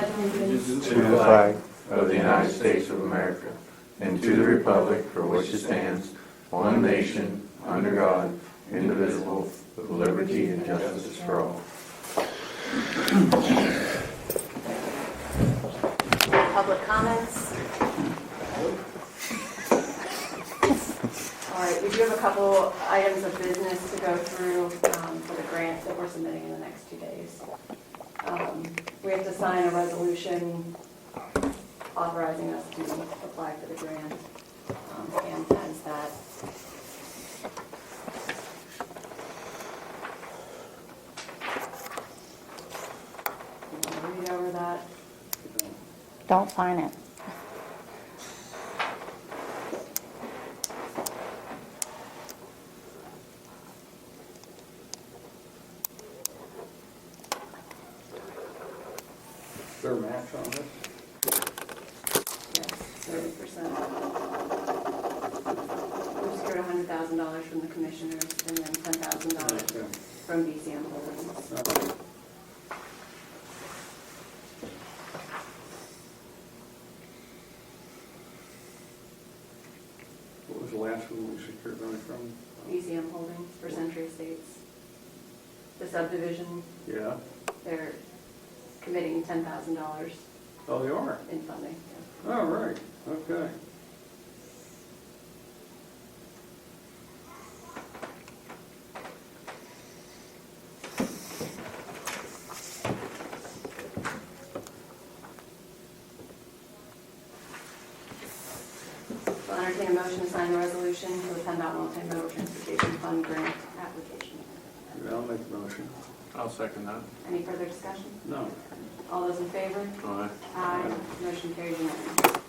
pledge allegiance to the flag of the United States of America and to the republic for which it stands, one nation, under God, indivisible, with liberty and justice for all. Public comments. All right, we do have a couple items of business to go through for the grant that we're submitting in the next 2 days. We have to sign a resolution authorizing us to apply for the grant. Pam has that. You want to read over that? Don't sign it. Is there a match on this? Yes, 30%. We secured $100,000 from the commissioners and then $10,000 Okay. from BCM Holdings. Okay. What was the last one we secured money from? BCM Holdings for Century Estates. The subdivision, Yeah. they're committing $10,000 Oh, they are? in funding. Oh, right, okay. So I'll entertain a motion to sign the resolution for the PennDOT Multimodal Transportation Fund Grant application. Yeah, I'll make the motion. I'll second that. Any further discussion? No. All those in favor? Aye. Aye. Motion carries unanimously.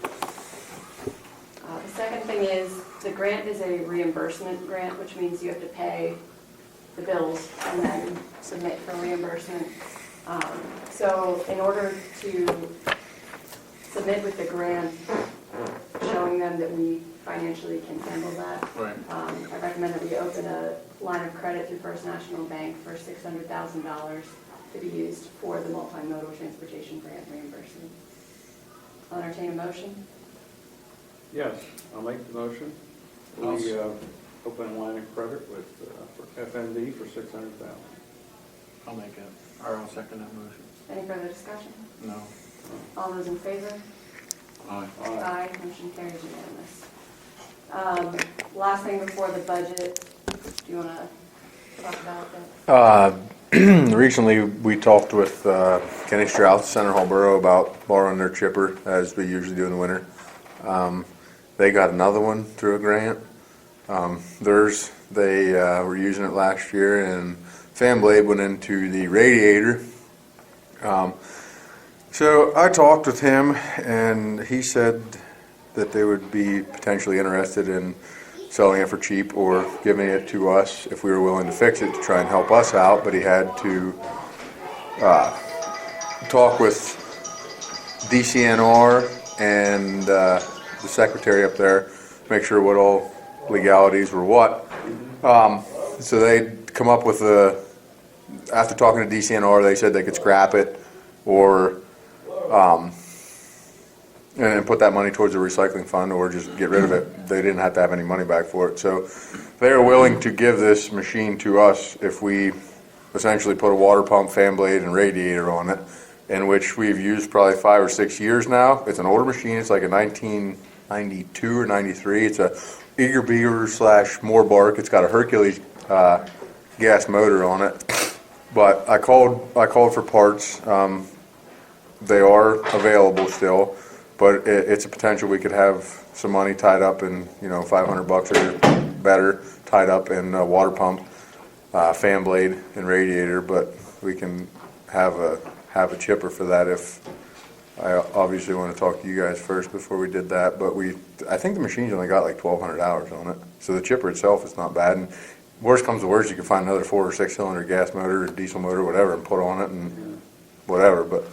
The second thing is, the grant is a reimbursement grant, which means you have to pay the bills and then submit for reimbursement. So in order to submit with the grant, showing them that we financially can handle that, Right. I recommend that we open a line of credit through First National Bank for $600,000 to be used for the multimodal transportation grant reimbursement. I'll entertain a motion. Yes, I'll make the motion. We open a line of credit with, for FND for $600,000. I'll make it. Or I'll second that motion. Any further discussion? No. All those in favor? Aye. Aye. Motion carries unanimous. Last thing before the budget, do you want to talk about that? Recently, we talked with Kenny Strauss, Center Hall Borough, about borrowing their chipper, as we usually do in the winter. They got another one through a grant. They were using it last year, and fan blade went into the radiator. So I talked with him, and he said that they would be potentially interested in selling it for cheap or giving it to us if we were willing to fix it to try and help us out. But he had to talk with DCNR and the secretary up there, make sure what all legalities were what. So they come up with after talking to DCNR, they said they could scrap it or and put that money towards a recycling fund or just get rid of it. They didn't have to have any money back for it. So they are willing to give this machine to us if we essentially put a water pump, fan blade, and radiator on it, in which we've used probably 5 or 6 years now. It's an older machine. It's like a 1992 or 93. It's a Eager Beaver / Moorbark. It's got a Hercules gas motor on it. But I called for parts. They are available still, but it's a potential we could have some money tied up in, $500 or better tied up in a water pump, fan blade, and radiator. But we can have a chipper for that. If I obviously want to talk to you guys first before we did that, but I think the machine's only got like 1,200 hours on it, so the chipper itself is not bad. And worst comes to worst, you can find another 4 or 6 cylinder gas motor or diesel motor, whatever, and put on it and whatever. But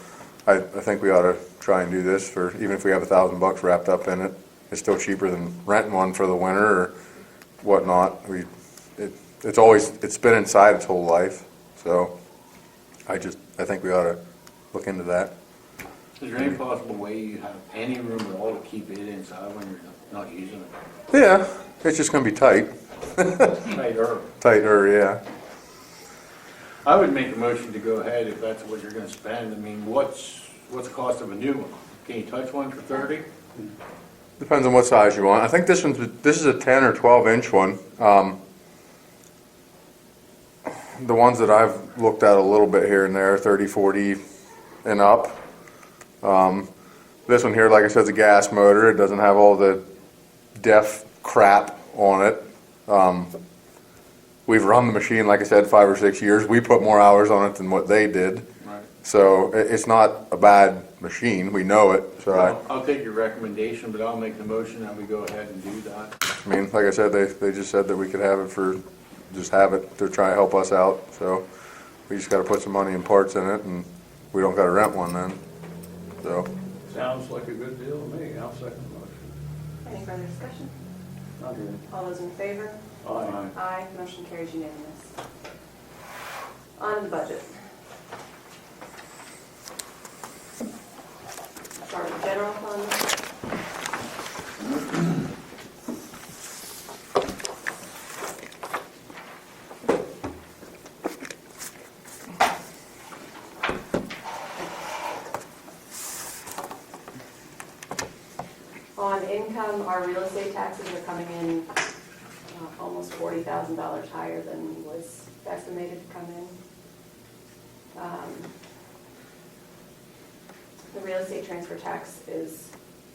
I think we ought to try and do this for, even if we have $1,000 wrapped up in it, it's still cheaper than renting one for the winter or whatnot. It's been inside its whole life, so I think we ought to look into that. Is there any possible way you have any room at all to keep it inside when you're not using it? Yeah, it's just gonna be tight, Tighter. tighter, yeah. I would make a motion to go ahead if that's what you're gonna spend. I mean, what's the cost of a new one? Can you touch one for 30? Depends on what size you want. I think this is a 10 or 12 inch one. The ones that I've looked at a little bit here and there, 30, 40 and up. This one here, like I said, is a gas motor. It doesn't have all the deaf crap on it. We've run the machine, like I said, 5 or 6 years. We put more hours on it than what they did. Right. So it's not a bad machine. We know it. So Well, I'll take your recommendation, but I'll make the motion that we go ahead and do that. I mean, like I said, they just said that we could have it just have it to try to help us out. So we just got to put some money and parts in it, and we don't got to rent one then. So Sounds like a good deal to me. I'll second the motion. Any further discussion? Not here. All those in favor? Aye. Aye, motion carries unanimous. On to the budget. Start with the general fund. On income, our real estate taxes are coming in almost $40,000 higher than was estimated to come in. The real estate transfer tax is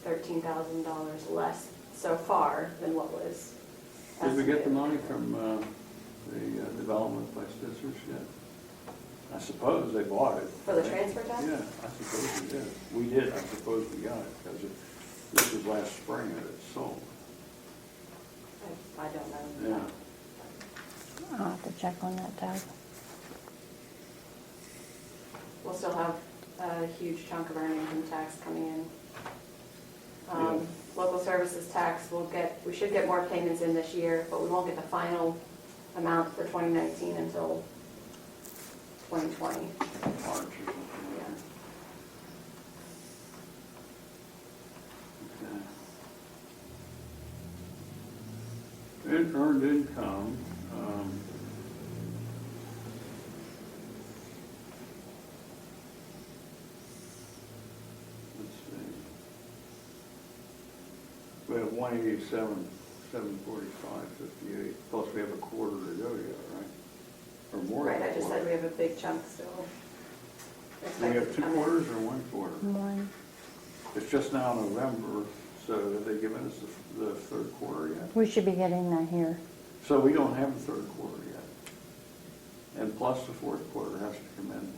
$13,000 less so far than what was Did we get the estimated. money from the development by Stitzer's yet? I suppose they bought it. For the transfer tax? Yeah, I suppose we did. We did, I suppose we got it, because this was last spring that it sold. I don't know. Yeah. I'll have to check on that, Doug. We'll still have a huge chunk of our income tax coming in. Yeah. Local services tax, we should get more payments in this year, but we won't get the final amount for 2019 until 2020. March or something. Yeah. Okay. Earned income, let's see. We have 187, 745, 58, plus we have a quarter to go yet, right? Or more than Right, a I just said quarter. we have a big chunk still. We expected have to 2 come in. quarters or 1 quarter? One. It's just now November, so have they given us the 3rd quarter yet? We should be getting that here. So we don't have the 3rd quarter yet. And plus the 4th quarter has to come in.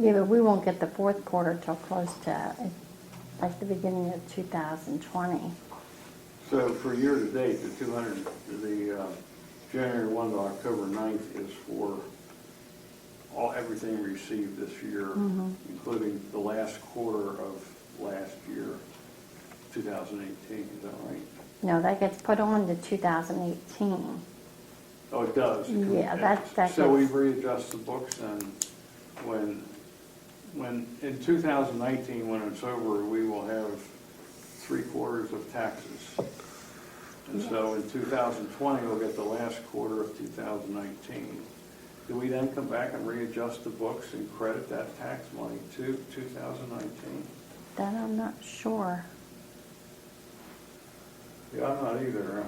Yeah, but we won't get the fourth quarter till close to, like the beginning of 2020. So for year-to-date, the January 1 to October 9th is for everything received this year, including the last quarter of last year, 2018, is that right? No, that gets put on to 2018. Oh, it does? Yeah, that's. So we readjust the books, and when in 2019, when it's over, we will have 3 quarters of taxes. And so in 2020, we'll get the last quarter of 2019. Do we then come back and readjust the books and credit that tax money to 2019? That I'm not sure. Yeah, I'm not either.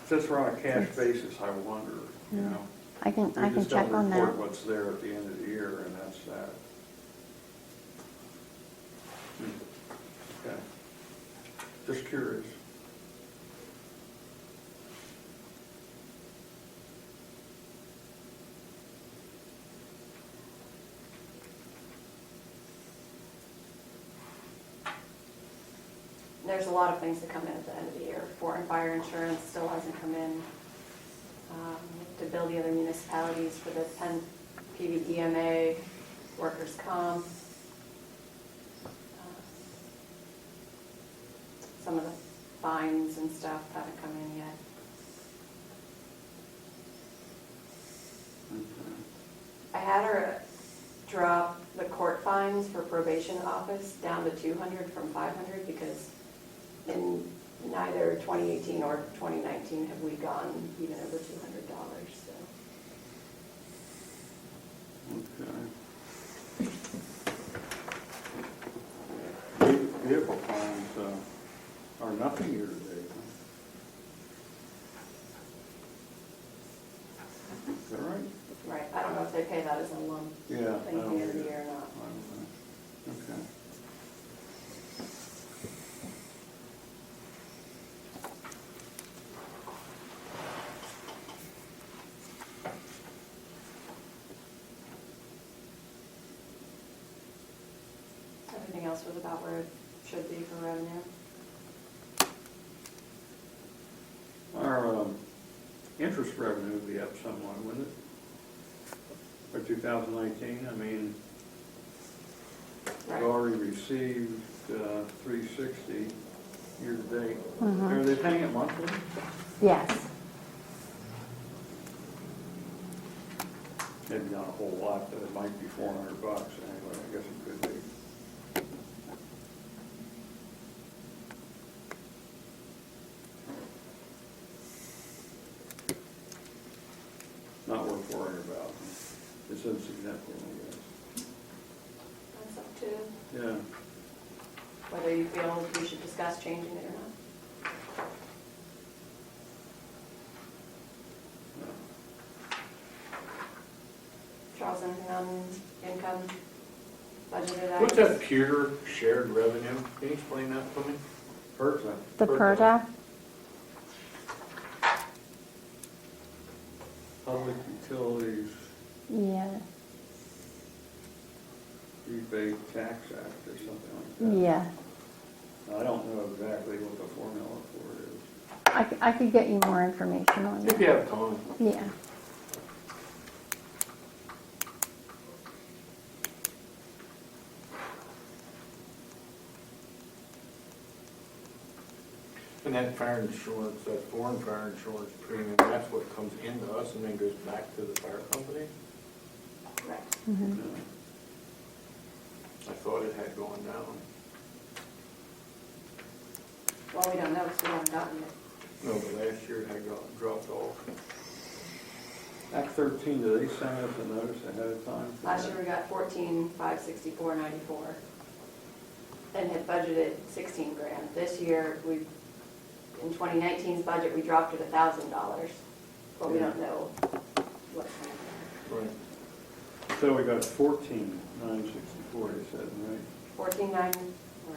Since we're on a cash basis, I wonder, you know. I can We just check don't on that. report what's there at the end of the year, and that's that. Okay. Just curious. There's a lot of things that come in at the end of the year. Foreign fire insurance still hasn't come in. To bill the other municipalities for the Penn PVEMA, workers' comp. Some of the fines and stuff haven't come in yet. Okay. I had her drop the court fines for probation office down to 200 from 500 because in neither 2018 or 2019 have we gone even over $200, so. Okay. Vehicle fines are nothing year to date. Is that right? Right, I don't know if they pay that as a lump Yeah. thing I don't year to either. year or not. I don't know. Okay. Everything else was about where it should be for revenue. Our interest revenue will be up somewhat, wouldn't it? For 2019, I mean, Right. we've already received 360 year to date. Mhm. Are they paying it monthly? Yes. Maybe not a whole lot, but it might be $400 anyway, I guess it could be. Not worth worrying about. It's insignificant, I guess. That's up to Yeah. whether you feel we should discuss changing it or not. Charles, anything on income, budgeted What's items? that pure shared revenue? Can you explain that to me? PERTA. The PERTA, Public Utilities yeah, Rebate Tax Act or something like that. yeah. I don't know exactly what the formula for it is. I could get you more information on If you that. have time. Yeah. And that fire insurance, that foreign fire insurance premium, that's what comes into us and then goes back to the fire company? Right. Mhm. Yeah. I thought it had gone down. Well, we don't know because we haven't gotten it. No, but last year it had dropped off. Act 13, do they send us a notice ahead of time? for Last that? year we got 14,564.94 and had budgeted 16 grand. This year, in 2019's budget, we dropped it $1,000, but we don't know what's going Right. So we got 14,964, you said, right? 14,9, or,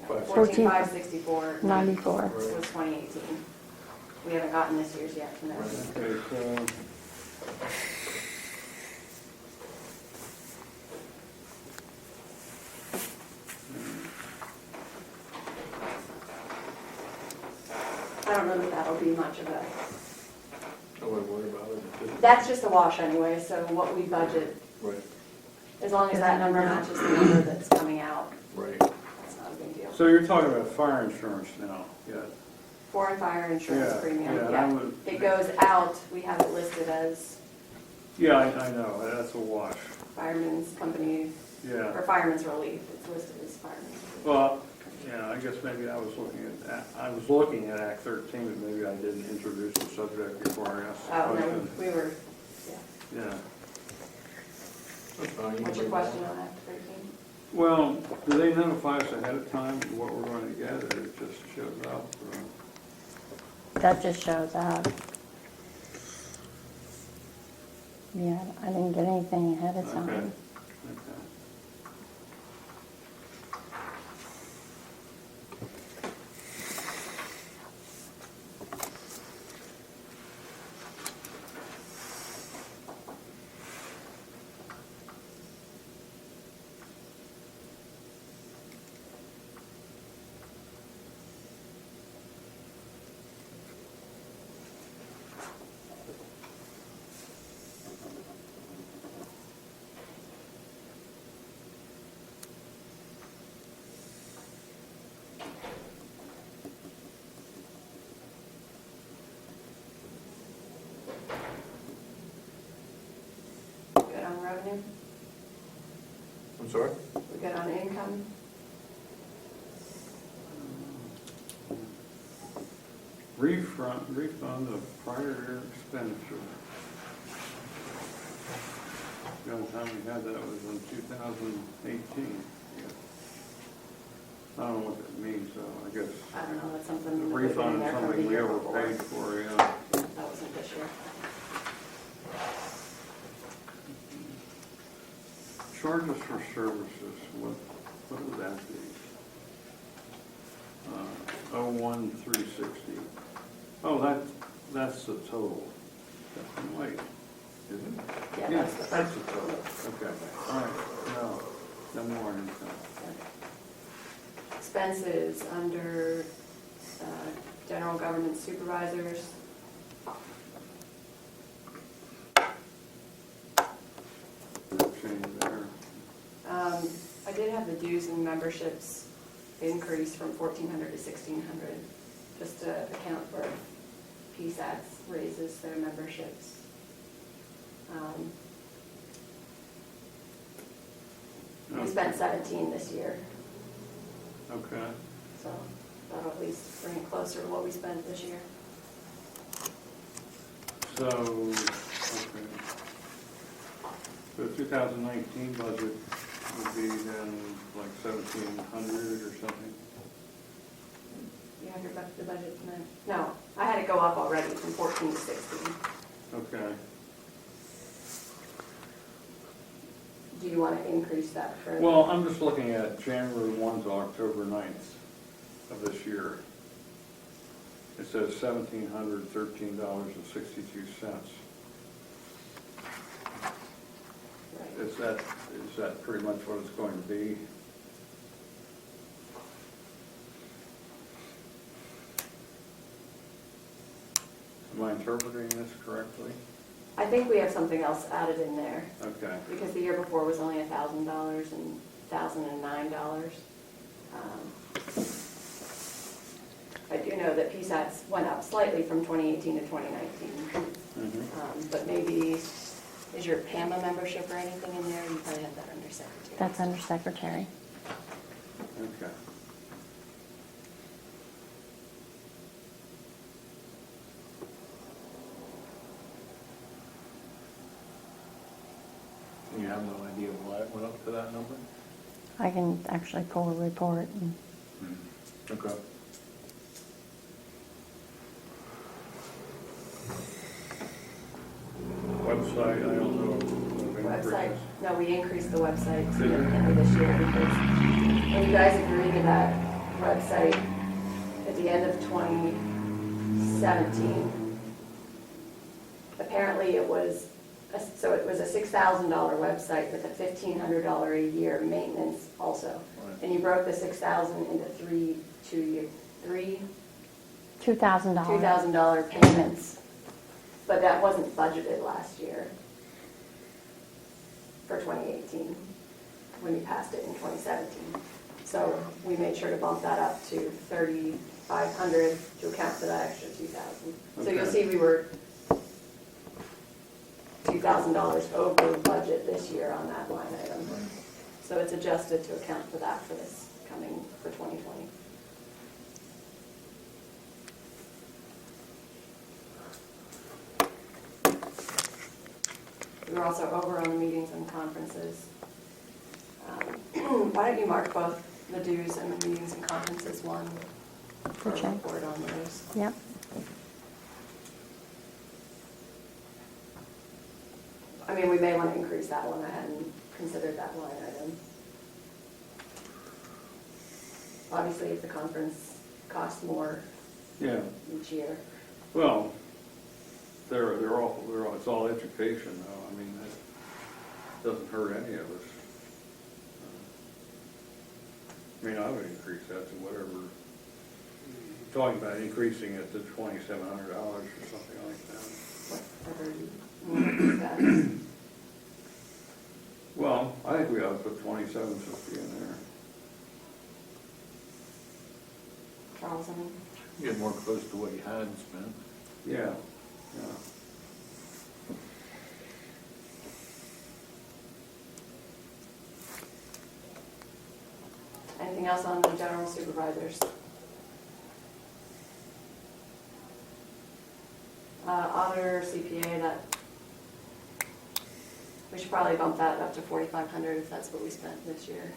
Five. 14,564. 94. Was 2018. We haven't gotten this year's yet to know. Right. Okay, so, I don't know that that'll be much of a, I wouldn't worry about it. Just- that's just a wash anyway, so what we budget, Right, as long as that number matches the number that's coming out, right. it's not a big deal. so you're talking about fire insurance now, yeah? Foreign fire insurance Yeah, premium, yeah, yeah. I would- It goes out, we have it listed as Yeah, I know, that's a wash, fireman's company, yeah. or fireman's relief, it's listed as fireman's relief. Well, yeah, I guess maybe I was looking at Act 13, but maybe I didn't introduce the subject before I asked the Oh, no, question. we were, yeah. Yeah. That's fine. You can What's your bring it question up. on Act 13? Well, do they notify us ahead of time what we're going to get, or it just shows up? or- That just shows up. Yeah, I didn't get anything ahead of Okay, time. okay. Good on revenue? I'm sorry? We good on income? Refund of prior year expenditure. The only time we had that was in 2018. I don't know what that means, though, I guess. I don't know, that's something that we've been in Refund there from something the we year before. overpaid for, yeah. That wasn't this year. Charges for services, what would that be? 01360. Oh, that's the total. Wait, is it? Yeah, Yeah, that's the that's first. the total, okay, all right, no more income. Expenses under general government supervisors. Change there. I did have the dues and memberships increase from 1,400 to 1,600, just to account for PSATs raises their memberships. We spent 17 this year, Okay, so that'll at least bring it closer to what we spent this year. so, okay. The 2019 budget would be then like 1,700 or something? You have the budget in there? No, I had it go up already from 14 to 16. Okay. Do you want to increase that further? Well, I'm just looking at January 1 to October 9th of this year. It says $1,713.62. Right. Is that pretty much what it's going to be? Am I interpreting this correctly? I think we have something else added in there, Okay. because the year before was only $1,000 and $1,009. I do know that PSATs went up slightly from 2018 to 2019. But maybe, is your PAMA membership or anything in there? You probably have that under secretary. That's under secretary. Okay. You have no idea why it went up to that number? I can actually pull a report and Okay. Website, I don't know. Website, no, we increased the website significantly this year because when you guys agreed to that website at the end of 2017, apparently it was a $6,000 website with a $1,500 a year maintenance also. Right. And you broke the $6,000 into three $2,000. $2,000 payments. But that wasn't budgeted last year for 2018, when you passed it in 2017. So we made sure to bump that up to 3,500 to account for that extra 2,000. So you'll Okay. see we were $2,000 over budget this year on that line item. So it's adjusted to account for that for this coming, for 2020. We were also over on the meetings and conferences. Why don't you mark both the dues and the meetings and conferences one for a Okay. report on those? Yep. I mean, we may want to increase that one. I hadn't considered that line item. Obviously, if the conference costs more Yeah, each year. well, it's all education though. I mean, that doesn't hurt any of us. I mean, I would increase that to whatever, talking about increasing it to $2,700 or something like that. Whatever you want to discuss. Well, I think we ought to put 2,750 in there. Charles, I mean, Get more close to what you had spent. Yeah, yeah. Anything else on the general supervisors? Auditor, CPA, that, we should probably bump that up to 4,500 if that's what we spent this year.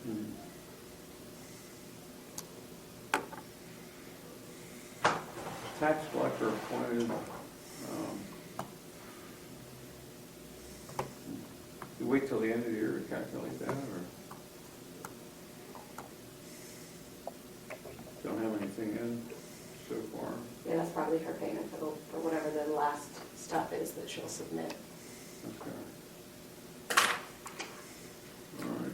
Hmm. Tax collector appointed, you wait till the end of the year to calculate that, or? Don't have anything in so far? Yeah, that's probably her payment for whatever the last stuff is that she'll submit. Okay. All right.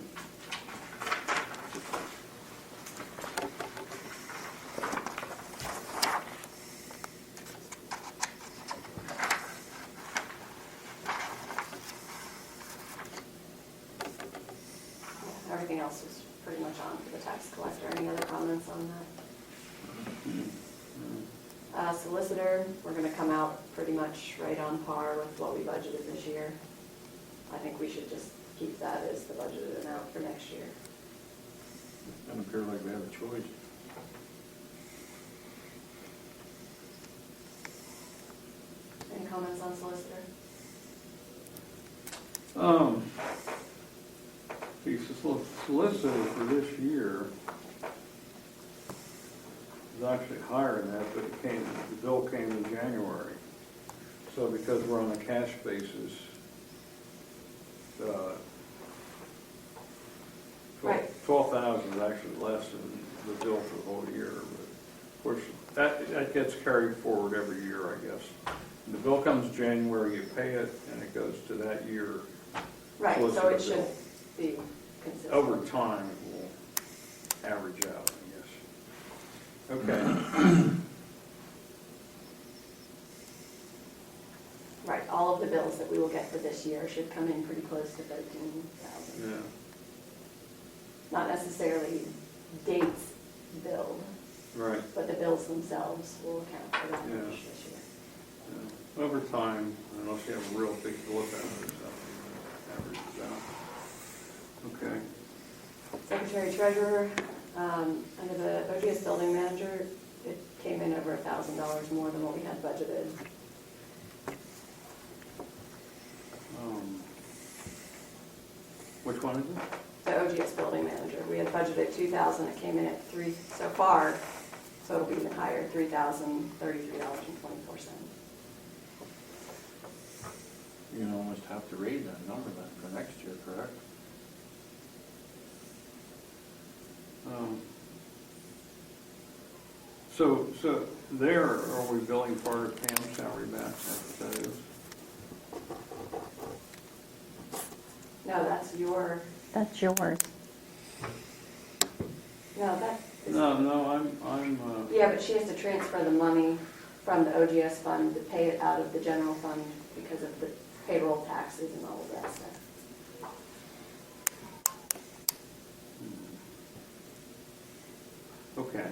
Everything else is pretty much on for the tax collector. Any other comments on that? Solicitor, we're gonna come out pretty much right on par with what we budgeted this year. I think we should just keep that as the budgeted amount for next year. Doesn't appear like we have a choice. Any comments on solicitor? The solicitor for this year is actually higher than that, but the bill came in January. So because we're on a cash basis, Right. 12,000 is actually less than the bill for the whole year. But of course, that gets carried forward every year, I guess. When the bill comes January, you pay it, and it goes to that year. Right, so Solicitor it should bill. be consistent. Over time, it will average out, I guess. Okay. Right, all of the bills that we will get for this year should come in pretty close to 13,000. Yeah. Not necessarily dates billed, Right. but the bills themselves will account for that Yeah. much this year. Yeah. Over time, unless you have a real big look at it or something, it averages out. Okay. Secretary treasurer, under the OGS building manager, it came in over $1,000 more than what we had budgeted. Which one is it? The OGS building manager, we had budgeted 2,000, it came in at 3 so far, so it'll be even higher, $3,033.24. You almost have to raise that number then for next year, correct? So there, are we billing part of Pam's salary back? That's what that is? No, that's your, That's yours. no, that is. No, I'm, Yeah, but she has to transfer the money from the OGS fund to pay it out of the general fund because of the payroll taxes and all of that stuff. okay,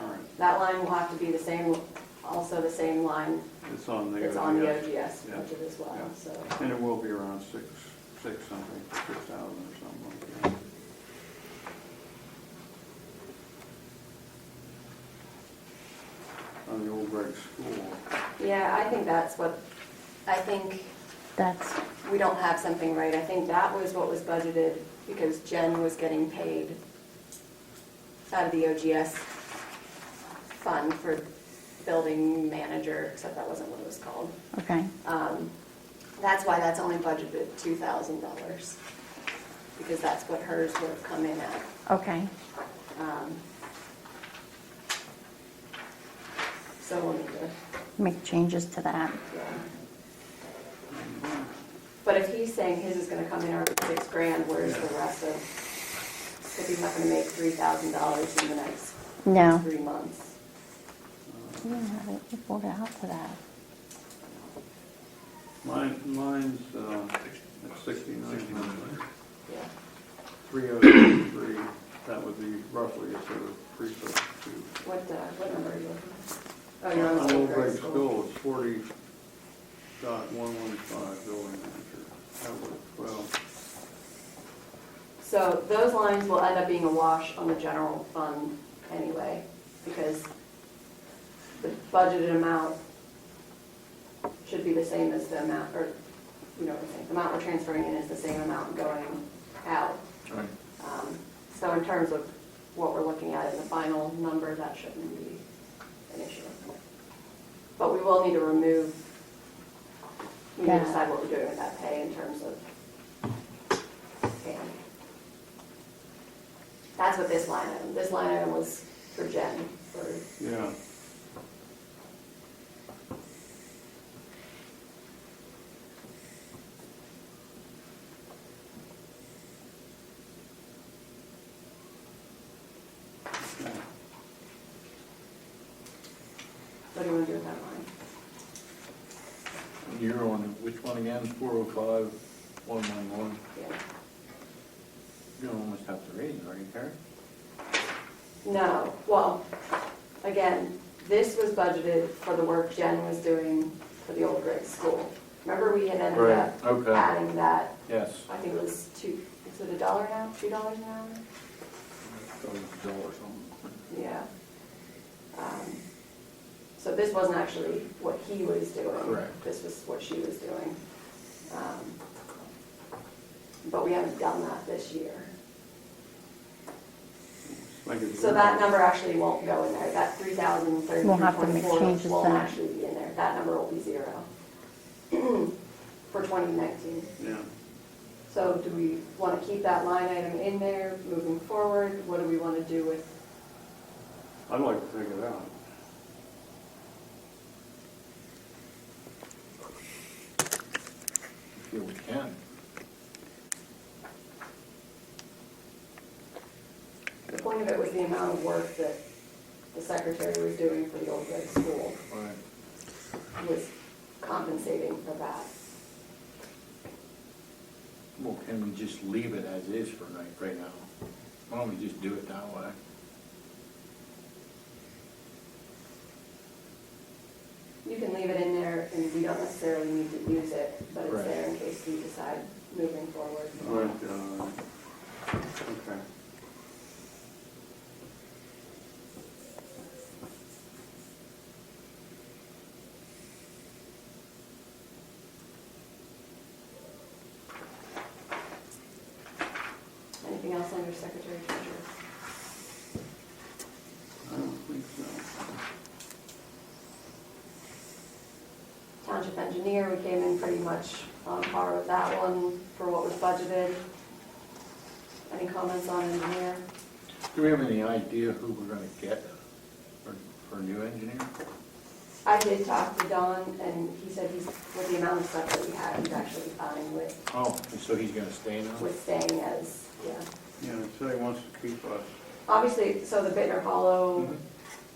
all right. That line will have to be the same, also the same line It's on the. that's on the ODS. OGS Yeah. budget as well, Yeah. so. And it will be around six something, 6,000 or something like that. On the old Gregg school. Yeah, I think that's what, I think That's, we don't have something right. I think that was what was budgeted because Jen was getting paid out of the OGS fund for building manager, except that wasn't what it was called. okay. That's why that's only budgeted $2,000, because that's what hers would have come in at. Okay. So we'll need to, Make changes to that. yeah. But if he's saying his is gonna come in around $6,000, where's the rest of, because he's not gonna make $3,000 in the next No. 3 months. You didn't have it reported out to that. Mine's at 69, Yeah. 3033, that would be roughly a sort of pre-substitute. What number are you looking at? Oh, you're on On the Old Gregg Gregg school. School, it's 40.115 building manager. That would, well, So those lines will end up being a wash on the general fund anyway, because the budgeted amount should be the same as the amount, or, you know, the amount we're transferring in is the same amount going out. Right. So in terms of what we're looking at in the final number, that shouldn't be an issue. But we will need to remove, we need to decide what we're doing with that pay in terms of pay. That's what this line item was for Jen, for, Yeah. what do you want to do with that line? You're on, which one again, 405, 191? Yeah. You almost have to raise, are you, Terry? No, well, again, this was budgeted for the work Jen was doing for the old Gregg school. Remember, we had ended Right, up okay. adding that, Yes. I think it was is it $1 an hour, $2 an hour? $1 something. Yeah. So this wasn't actually what he was doing. Correct. This was what she was doing. But we haven't done that this year. Make it So that number actually won't go in there. That 3,033.24 We'll have to make changes won't then. actually be in there. That number will be 0 for 2019. Yeah. So do we want to keep that line item in there moving forward? What do we want to do with, I'd like to take it out. Feel we can. the point of it was the amount of work that the secretary was doing for the old Gregg school Right. was compensating for that. Well, can we just leave it as is for right now? Why don't we just do it that way? You can leave it in there and we don't necessarily need to use it, but it's Right. there in case we decide moving forward. Right, okay. Anything else on your secretary treasurer? I don't think so. Township engineer, we came in pretty much on par with that one for what was budgeted. Any comments on engineer? Do we have any idea who we're gonna get for a new engineer? I did talk to Don, and he said he's, with the amount of stuff that we had, he's actually fine with Oh, and so he's gonna stay now? staying as, yeah. Yeah, so he wants to keep us. Obviously, so the Bittner Hollow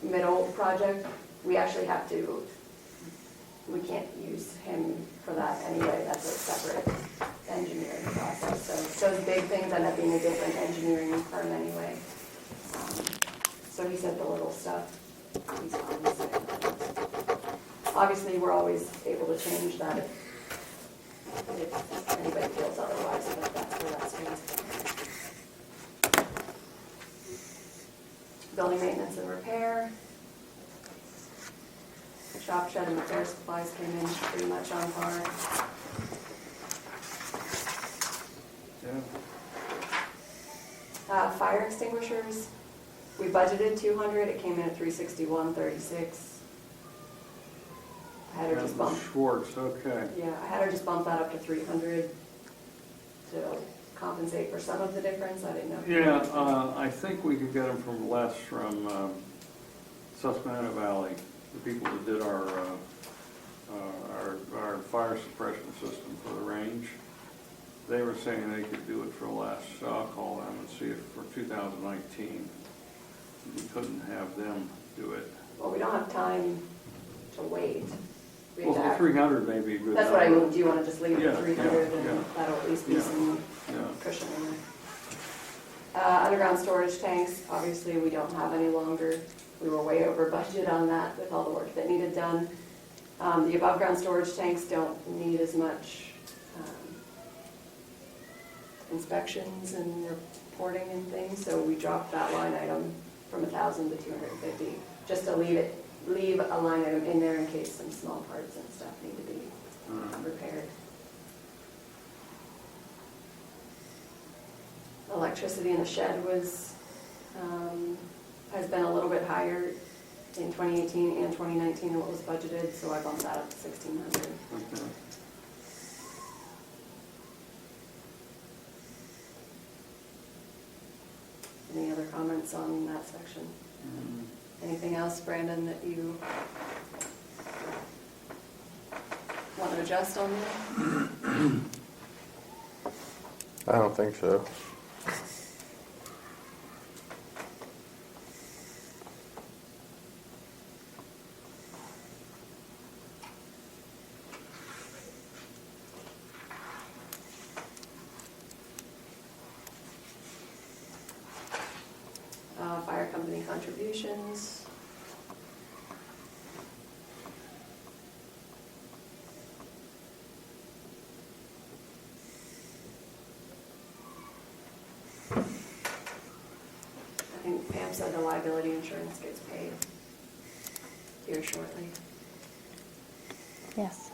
middle project, we actually have to, we can't use him for that anyway, that's a separate engineering process. So those big things end up being a different engineering firm anyway. So he said the little stuff, he's fine with it. Obviously, we're always able to change that if anybody feels otherwise, but that's where that stands. Building maintenance and repair. Shop shed and repair supplies came in pretty much on par. Yeah. Fire extinguishers, we budgeted 200, it came in at 361.36. I had her That just was bump, Schwartz, okay. yeah, I had her just bump that up to 300 to compensate for some of the difference, I didn't know. Yeah, I think we could get them from less from Susquehanna Valley, the people that did our fire suppression system for the range. They were saying they could do it for less, so I'll call them and see if for 2019, we couldn't have them do it. Well, we don't have time to wait. We have Well, to act- 300 may be a good That's what I number. mean, do you want to just leave it Yeah, at 300 yeah, and yeah. that'll at least be Yeah. some Yeah. cushion in there. Underground storage tanks, obviously, we don't have any longer. We were way over budget on that with all the work that needed done. The above ground storage tanks don't need as much inspections and reporting and things, so we dropped that line item from 1,000 to 250, just to leave a line item in there in case some small parts and stuff need to be repaired. Electricity in the shed was, has been a little bit higher in 2018 and 2019 than what was budgeted, so I bumped that up to 1,600. Okay. Any other comments on that section? Anything else, Brandon, that you want to adjust on there? I don't think so. Fire company contributions. I think Pam said the liability insurance gets paid here shortly. Yes.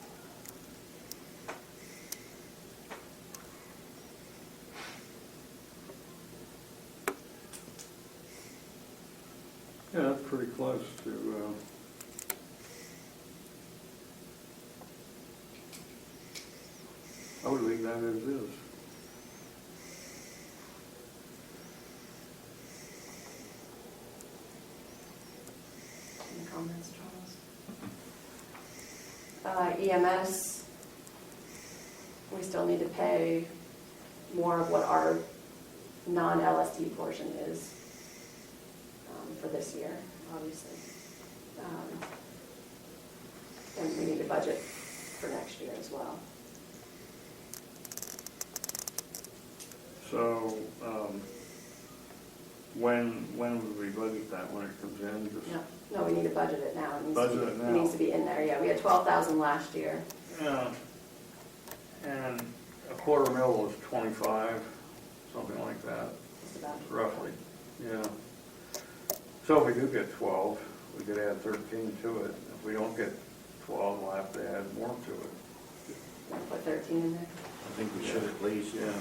Yeah, that's pretty close to, I would leave that as is. Any comments, Charles? EMS, we still need to pay more of what our non-LST portion is for this year, obviously. And we need to budget for next year as well. So, when would we budget that, when it comes in? Just- No, we need to budget it now. It needs to Budget be- it now. It needs to be in there, yeah. We had 12,000 last year. Yeah, and a quarter mil is 25, something like that, Just about. roughly, yeah. So if we do get 12, we could add 13 to it. If we don't get 12, we'll have to add more to it. Want to put 13 in there? I think we should at least. Yeah.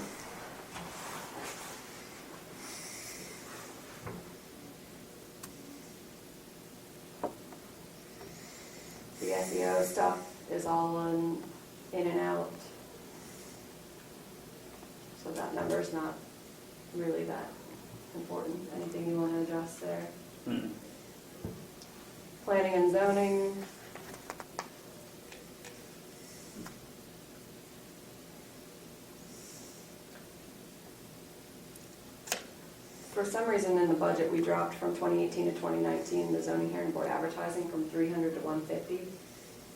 The SEO stuff is all in and out. So that number's not really that important. Anything you want to adjust there? Hmm. Planning and zoning. For some reason in the budget, we dropped from 2018 to 2019, the zoning hearing board advertising from 300 to 150.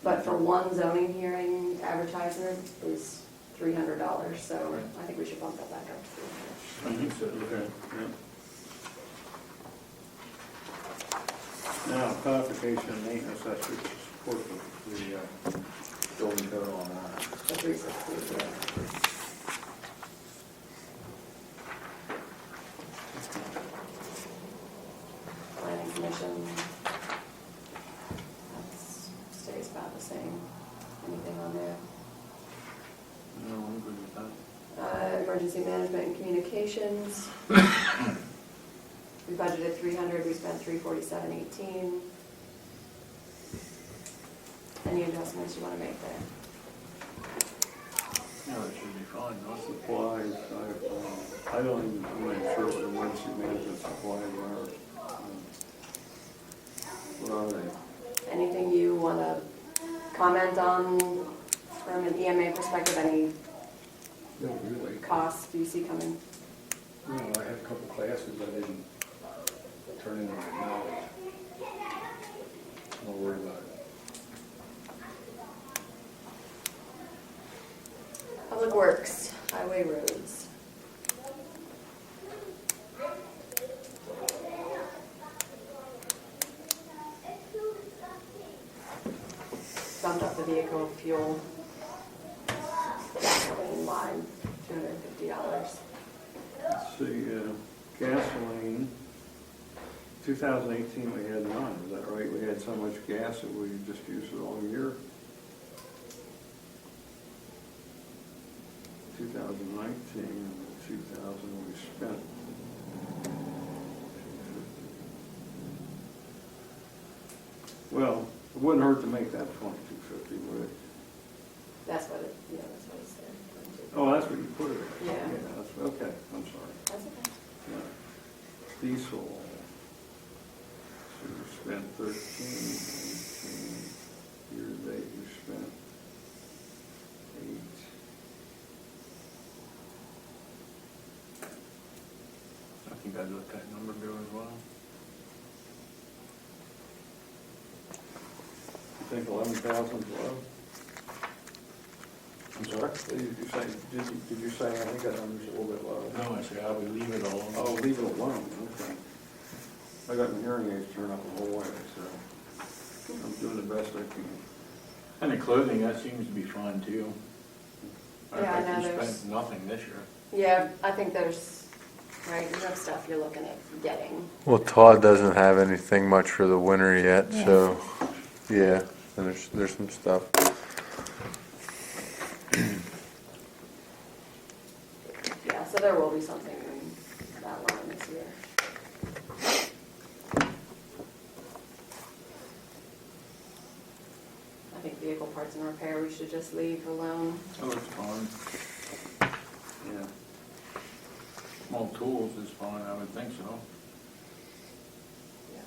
But for one zoning hearing advertisement is $300, so I think we should bump that back up to 300. I think so. Okay, yeah. Now, codification and maintenance, that's what support the building code on that. The 360, yeah. Planning commission, that stays about the same. Anything on there? No, I'm good with that. Emergency management and communications. We budgeted 300, we spent 347.18. Any adjustments you want to make there? No, it should be fine. No supplies, I don't even, I'm not sure what emergency management supplies are. What are they? Anything you want to comment on from an EMA perspective? Any No, really. costs do you see coming? You know, I had a couple classes I didn't turn in my knowledge. Don't worry about it. Public Works, highway roads. Bumped up the vehicle fuel gasoline line, $250. Let's see, gasoline, 2018 we had none, is that right? We had so much gas that we just used it all year. 2019, 2,000 we spent. Well, it wouldn't hurt to make that 2250, would it? That's what it, yeah, that's what it said. Oh, that's what you put it at. Yeah. That's, okay, I'm sorry. That's okay. Yeah. Diesel. So you spent 13, 18, year to date you spent 8. I think I'd let that number go as well. I think 11,000 is low. I'm sorry? Did you say, I think that number's a little bit low? No, I say I would leave it alone. Oh, leave it alone, okay. I got my hearing aids turned up the whole way, so I'm doing the best I can. And the clothing, that seems to be fine too. Yeah, I know think we there's- spent nothing this year. Yeah, I think there's, right, you have stuff you're looking at getting. Well, Todd doesn't have anything much for the winter yet, so, yeah, and there's some stuff. Yeah, so there will be something in that line this year. I think vehicle parts and repair, we should just leave alone. Oh, it's fine. Yeah. Small tools is fine, I would think so. Yeah.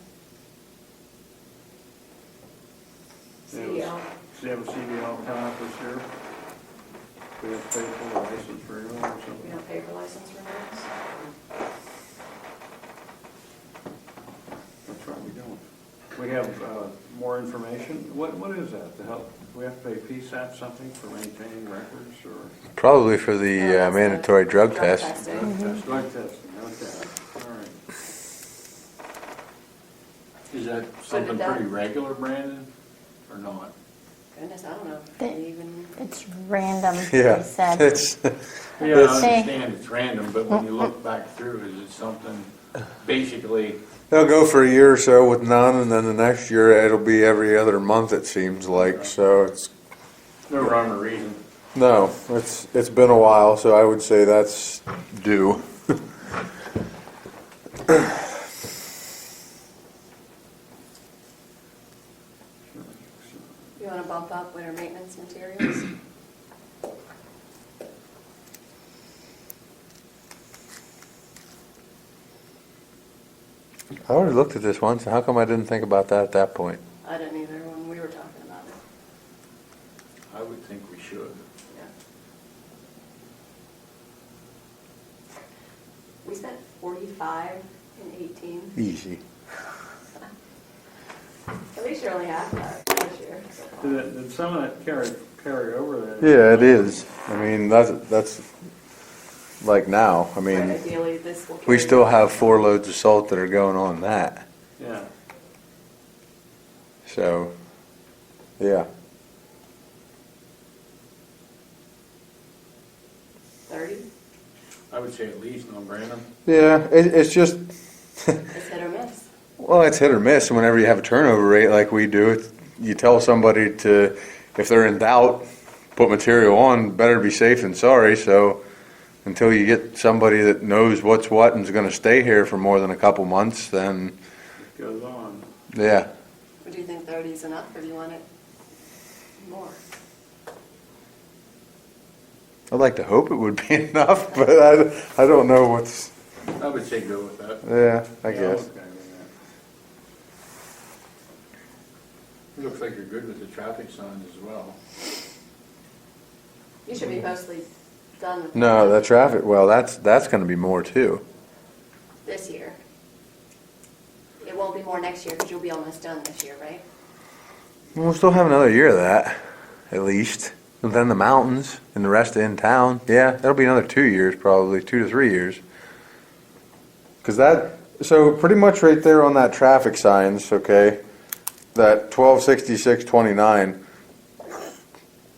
Yeah, CDL, does he have a CDL coming up this year? We have to pay for the license renewal or we something? don't pay for license renewals. That's right, we don't. We have more information. What is that to help? We have to pay PSAP something for maintaining records or? Probably for the That's mandatory drug test. testing. Drug testing, okay, all right. Is that So did something that- pretty regular, Brandon, or not? Goodness, I don't know if They- they even, It's random, Yeah, they said. it's, Yeah, I It's- understand it's random, but when you look back through, is it something, basically, they'll go for a year or so with none, and then the next year it'll be every other month, it seems like, so it's, no rhyme or reason? no, it's been a while, so I would say that's due. you want to bump up winter maintenance materials? I already looked at this once, how come I didn't think about that at that point? I didn't either when we were talking about it. I would think we should. Yeah. We spent 45 in 18. Easy. At least you're only half that this year. so far. Did some of that carry over then? Yeah, it is, I mean, that's like now, I Right, mean, ideally, this will. we carry still over. have 4 loads of salt that are going on that, Yeah. so, yeah. 30? I would say at least, no, Brandon? Yeah, it's just, It's hit or miss. well, it's hit or miss, and whenever you have a turnover rate like we do, you tell somebody to, if they're in doubt, put material on, better be safe than sorry, so until you get somebody that knows what's what and is gonna stay here for more than a couple months, then, It goes on. yeah. Or do you think 30 is enough, or do you want it more? I'd like to hope it would be enough, but I don't know what's, I would say go with that. yeah, I Yeah, guess. okay with It looks like you're good with the traffic signs as well. You should be mostly done with No, the traffic, well, that's gonna be more too. this year. It won't be more next year, because you'll be almost done this year, right? We'll still have another year of that, at least. And then the mountains and the rest in town. Yeah, that'll be another 2 years, probably 2 to 3 years. Cause so pretty much right there on that traffic signs, okay, that 126629,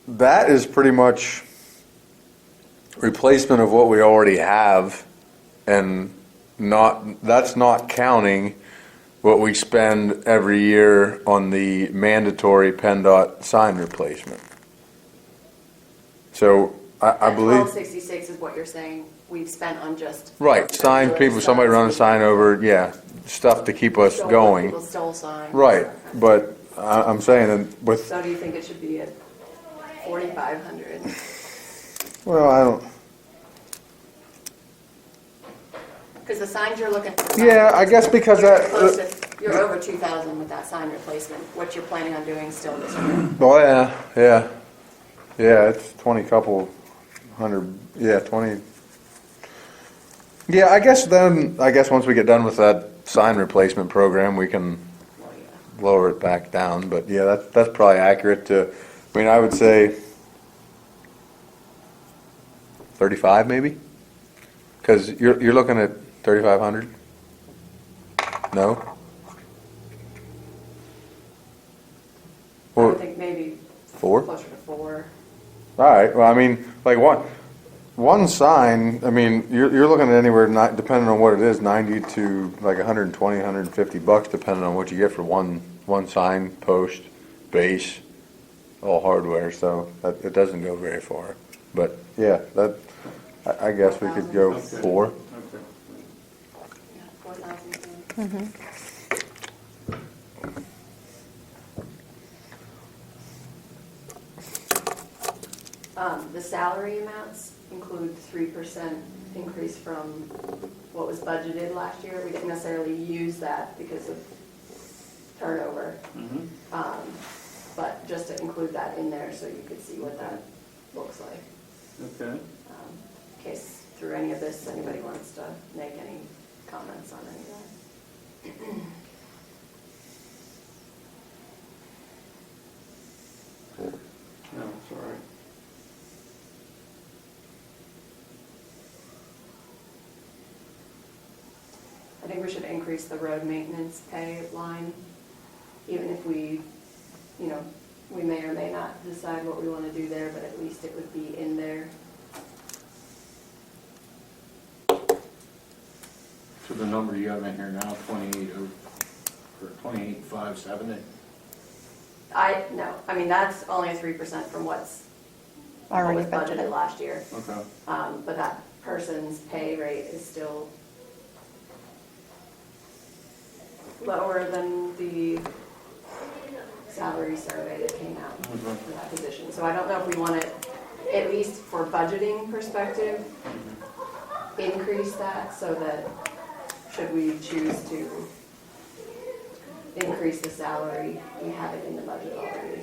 that is pretty much replacement of what we already have, and that's not counting what we spend every year on the mandatory PennDOT sign replacement. So I believe, 1266 is what you're saying we've spent on just. right, sign regular people, somebody stuff. run a sign over, yeah, stuff to keep us Stole- going. People stole signs. Right, but I'm saying that with, So do you think it should be at 4,500? well, I don't, Because the signs you're looking for. yeah, I guess because You're close that, to- You're over 2,000 with that sign replacement. What you're planning on doing still this year. oh, yeah, it's 20 couple hundred, yeah, 20. Yeah, I guess once we get done with that sign replacement program, we can Well, yeah. lower it back down, but yeah, that's probably accurate to, I mean, I would say 35 maybe? Because you're looking at 3,500? No? I Or would think maybe 4? closer to 4. All right, well, I mean, like one sign, I mean, you're looking at anywhere, not, depending on what it is, 90 to like 120, 150 bucks, depending on what you get for one sign, post, base, all hardware, so it doesn't go very far. But yeah, I guess we could go 4. Okay. Yeah, 4,000. The salary amounts include 3% increase from what was budgeted last year. We didn't necessarily use that because of turnover. Mhm. But just to include that in there so you could see what that looks like. Okay. In case through any of this, anybody wants to make any comments on any of that. No, it's all right. I think we should increase the road maintenance pay line, even if we, we may or may not decide what we want to do there, but at least it would be in there. So the number you have in here now, 28,000, or 28,570? I mean, that's only a 3% from what was Already budgeted budgeted. last year. Okay. But that person's pay rate is still lower than the salary survey that came out for that position. So I don't know if we want to, at least for budgeting perspective, increase that so that should we choose to increase the salary, we have it in the budget already.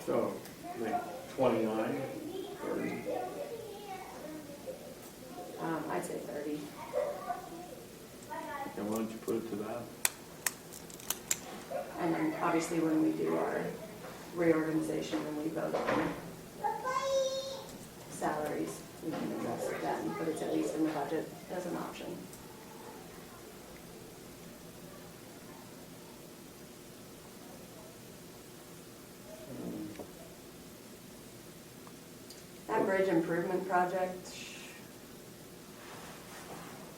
So, like 29, 30? I'd say 30. And why don't you put it to that? And then obviously when we do our reorganization and we vote on salaries, we can address it then, but it's at least in the budget as an option. That bridge improvement project,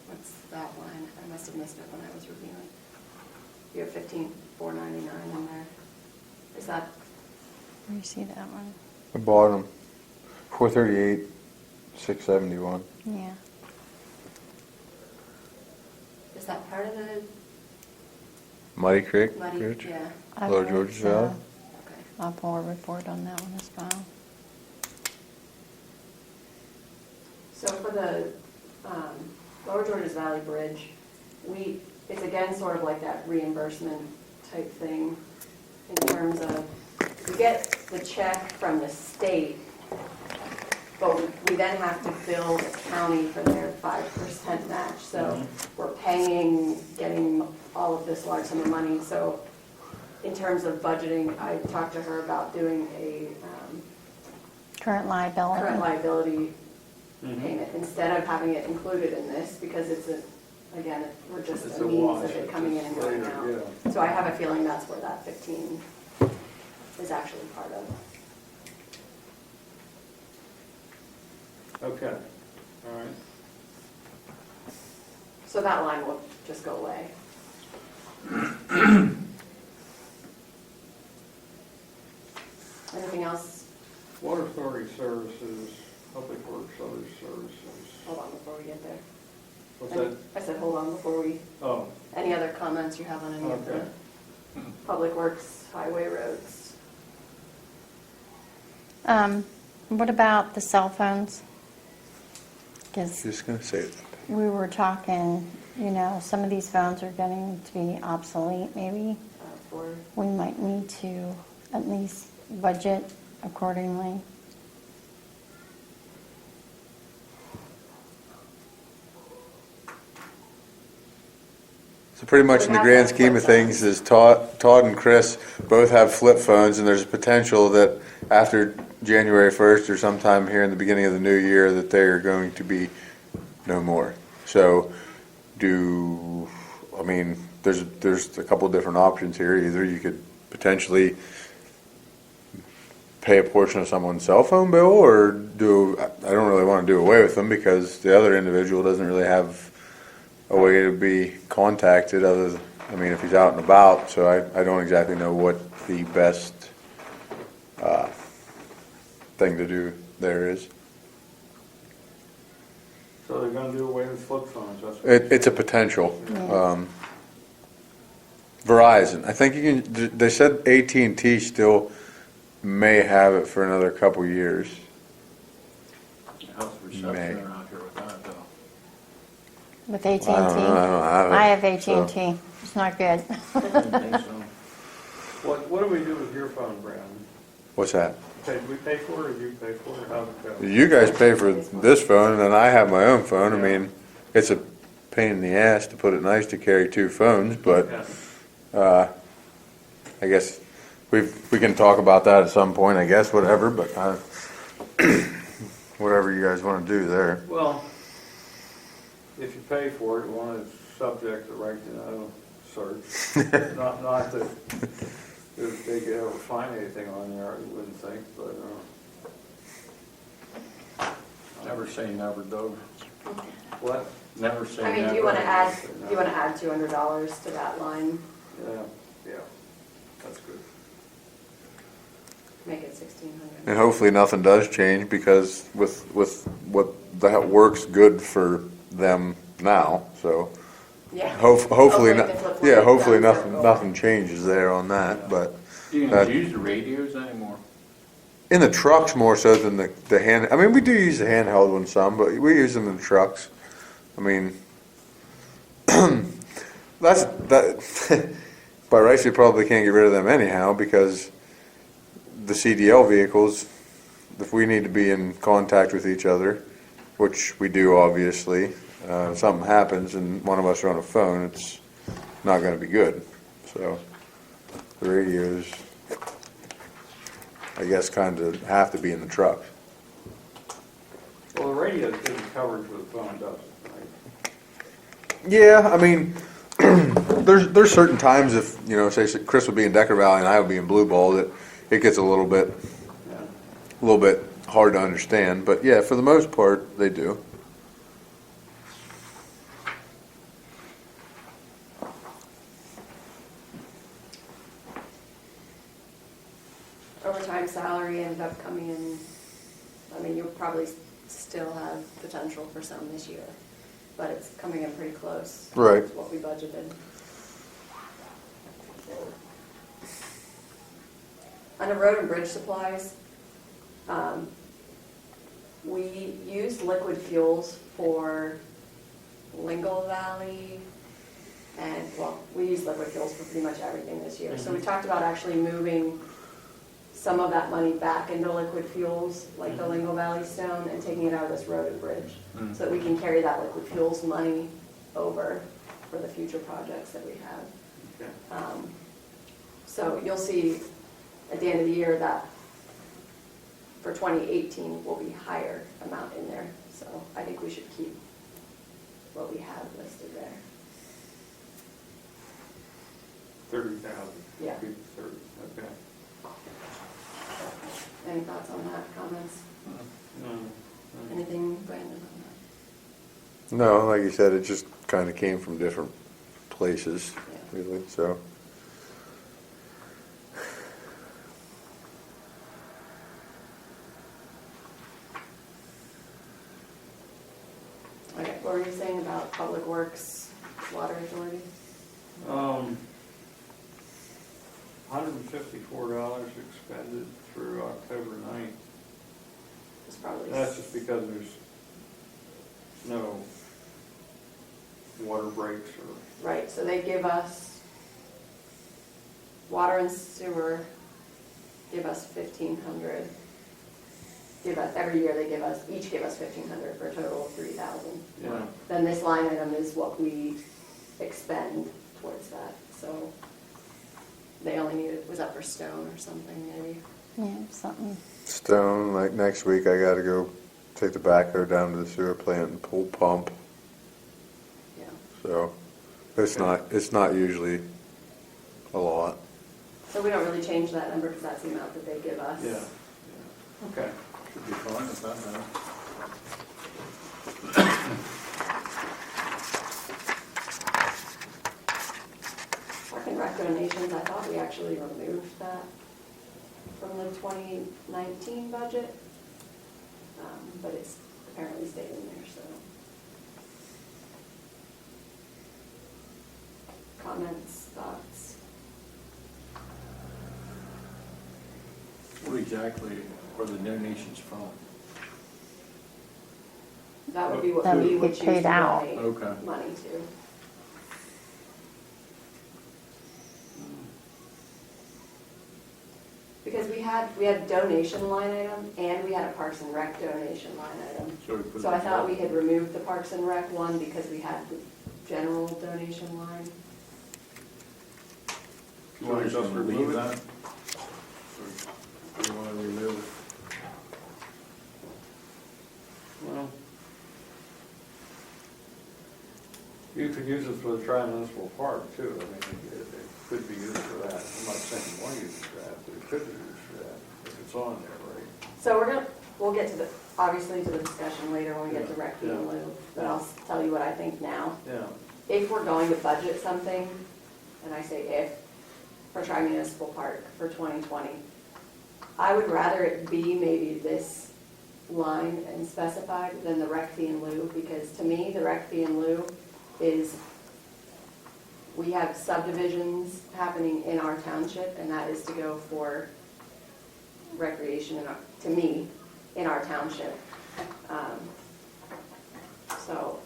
what's that line? I must have missed it when I was reviewing. You have 15,499 in there. Is that, Where you see that one? The bottom, 438, 671. Yeah. is that part of the Muddy Creek muddy? Bridge? Yeah, I Lower believe Georgia so. Valley? okay. I'll pull a report on that one as well. So for the Lower Georges Valley Bridge, it's again sort of like that reimbursement type thing in terms of, we get the check from the state, but we then have to bill the county for their 5% match. So we're getting all of this large sum of money. So in terms of budgeting, I talked to her about doing a Current liability. current liability payment instead of having it included in this, because again, we're just It's a a means wash. of it coming in and going Later, out. yeah. So I have a feeling that's where that 15 is actually part of. Okay, all right. So that line will just go away. Anything else? Water Authority Services, Public Works, other services. Hold on before we get there. What's that? I said hold on before we, Oh, any other comments you have on any of the okay. public works, highway, roads? What about the cell phones? Because Just gonna say that. we were talking, you know, some of these phones are getting to be obsolete, maybe. For, We might need to at least budget accordingly. So pretty much in the grand scheme of things is Todd and Chris both have flip phones, and there's a potential that after January 1st or sometime here in the beginning of the new year that they are going to be no more. So I mean, there's a couple different options here. Either you could potentially pay a portion of someone's cell phone bill, or I don't really want to do away with them because the other individual doesn't really have a way to be contacted I mean, if he's out and about, so I don't exactly know what the best thing to do there is. So they're gonna do away with flip phones, that's what. It's a potential. Verizon, I think you can, they said AT&T still may have it for another couple years. How's the reception May. around here with that, though? With AT&T? I don't have it. I have so- AT&T. It's not good. I didn't think so. What do we do with your phone, Brandon? What's that? Do we pay for it, or do you pay for it, how's it go? You guys pay for this phone, and then I have my own phone. I mean, it's a pain in the ass, to put it nice, to carry two phones, but Yeah. I guess we can talk about that at some point, I guess, whatever, but whatever you guys want to do there. Well, if you pay for it, one is subject to right to know search. Not that they could ever find anything on there, I wouldn't think, but, Never say never, though. what? Never say I never. mean, do you want to add $200 to that line, Yeah, that's good. make it 1,600? And hopefully nothing does change, because with what that works good for them now, so Yeah. hopefully, the flip yeah, phone hopefully does nothing changes there on that, but Do you that- use the radios anymore? in the trucks more so than the hand, I mean, we do use the handheld ones some, but we use them in the trucks. I mean, that, by rights, you probably can't get rid of them anyhow, because the CDL vehicles, if we need to be in contact with each other, which we do obviously, if something happens and one of us are on a phone, it's not gonna be good. So, the radios, I guess, kinda have to be in the truck. Well, the radio gives coverage for the phone, doesn't it, right? Yeah, I mean, there's certain times if, you know, say Chris would be in Decker Valley and I would be in Blue Ball, that it gets a little bit hard to understand, but yeah, for the most part, they do. Overtime salary ended up coming in, I mean, you'll probably still have potential for some this year, but it's coming in pretty close. Right. To what we budgeted. Under road and bridge supplies, we used liquid fuels for Lingle Valley, and, well, we use liquid fuels for pretty much everything this year. So we talked about actually moving some of that money back into liquid fuels, like the Lingle Valley Stone, and taking it out of this road and bridge, so that we can carry that liquid fuels money over for the future projects that we have. Okay. So you'll see at the end of the year that for 2018 will be higher amount in there. So I think we should keep what we have listed there. 30,000. Yeah. Keep 30, okay. Any thoughts on that, comments? No. Anything, Brandon, on No, like you said, it just kind of came from different places, Yeah. really, so. that? Okay, what were you saying about Public Works, Water Authority? $154 expended through October 9th. It's probably. That's just because there's no water breaks or, Right, so they give us, water and sewer, give us 1,500. Every year they each give us 1,500 for a total of 3,000. yeah. Then this line item is what we expend towards that, so they only needed, was that for stone or something maybe? Yeah, something. Stone, like next week, I gotta go take the backhoe down to the sewer plant and pull pump, Yeah. so it's not usually a lot. So we don't really change that number because that's the amount that they give us. Yeah, yeah. Okay. Should be fine if that matters. Park and rec donations, I thought we actually removed that from the 2019 budget, but it's apparently stayed in there, so. Comments, thoughts? What exactly are the donations from? That would be what That we would would get choose paid to out. donate Okay. money to. Because we had a donation line item and we had a Parks and Rec donation line item. So we put So I it thought we together. had removed the Parks and Rec one because we had the general donation line. You want to just remove that? it? Or do you want to remove it? Well, you could use it for the tri-municipal park too. I mean, it could be used for that. I'm not saying you want to use it for that, but it could be used for that if it's on there, right? So we'll get to the, obviously to the discussion later when we get to Yeah, rec yeah. and lieu, but I'll tell you what I think now. Yeah. If we're going to budget something, and I say if, for tri-municipal park for 2020, I would rather it be maybe this line and specified than the rec fee in lieu, because to me, the rec fee in lieu is, we have subdivisions happening in our township, and that is to go for recreation, to me, in our township. So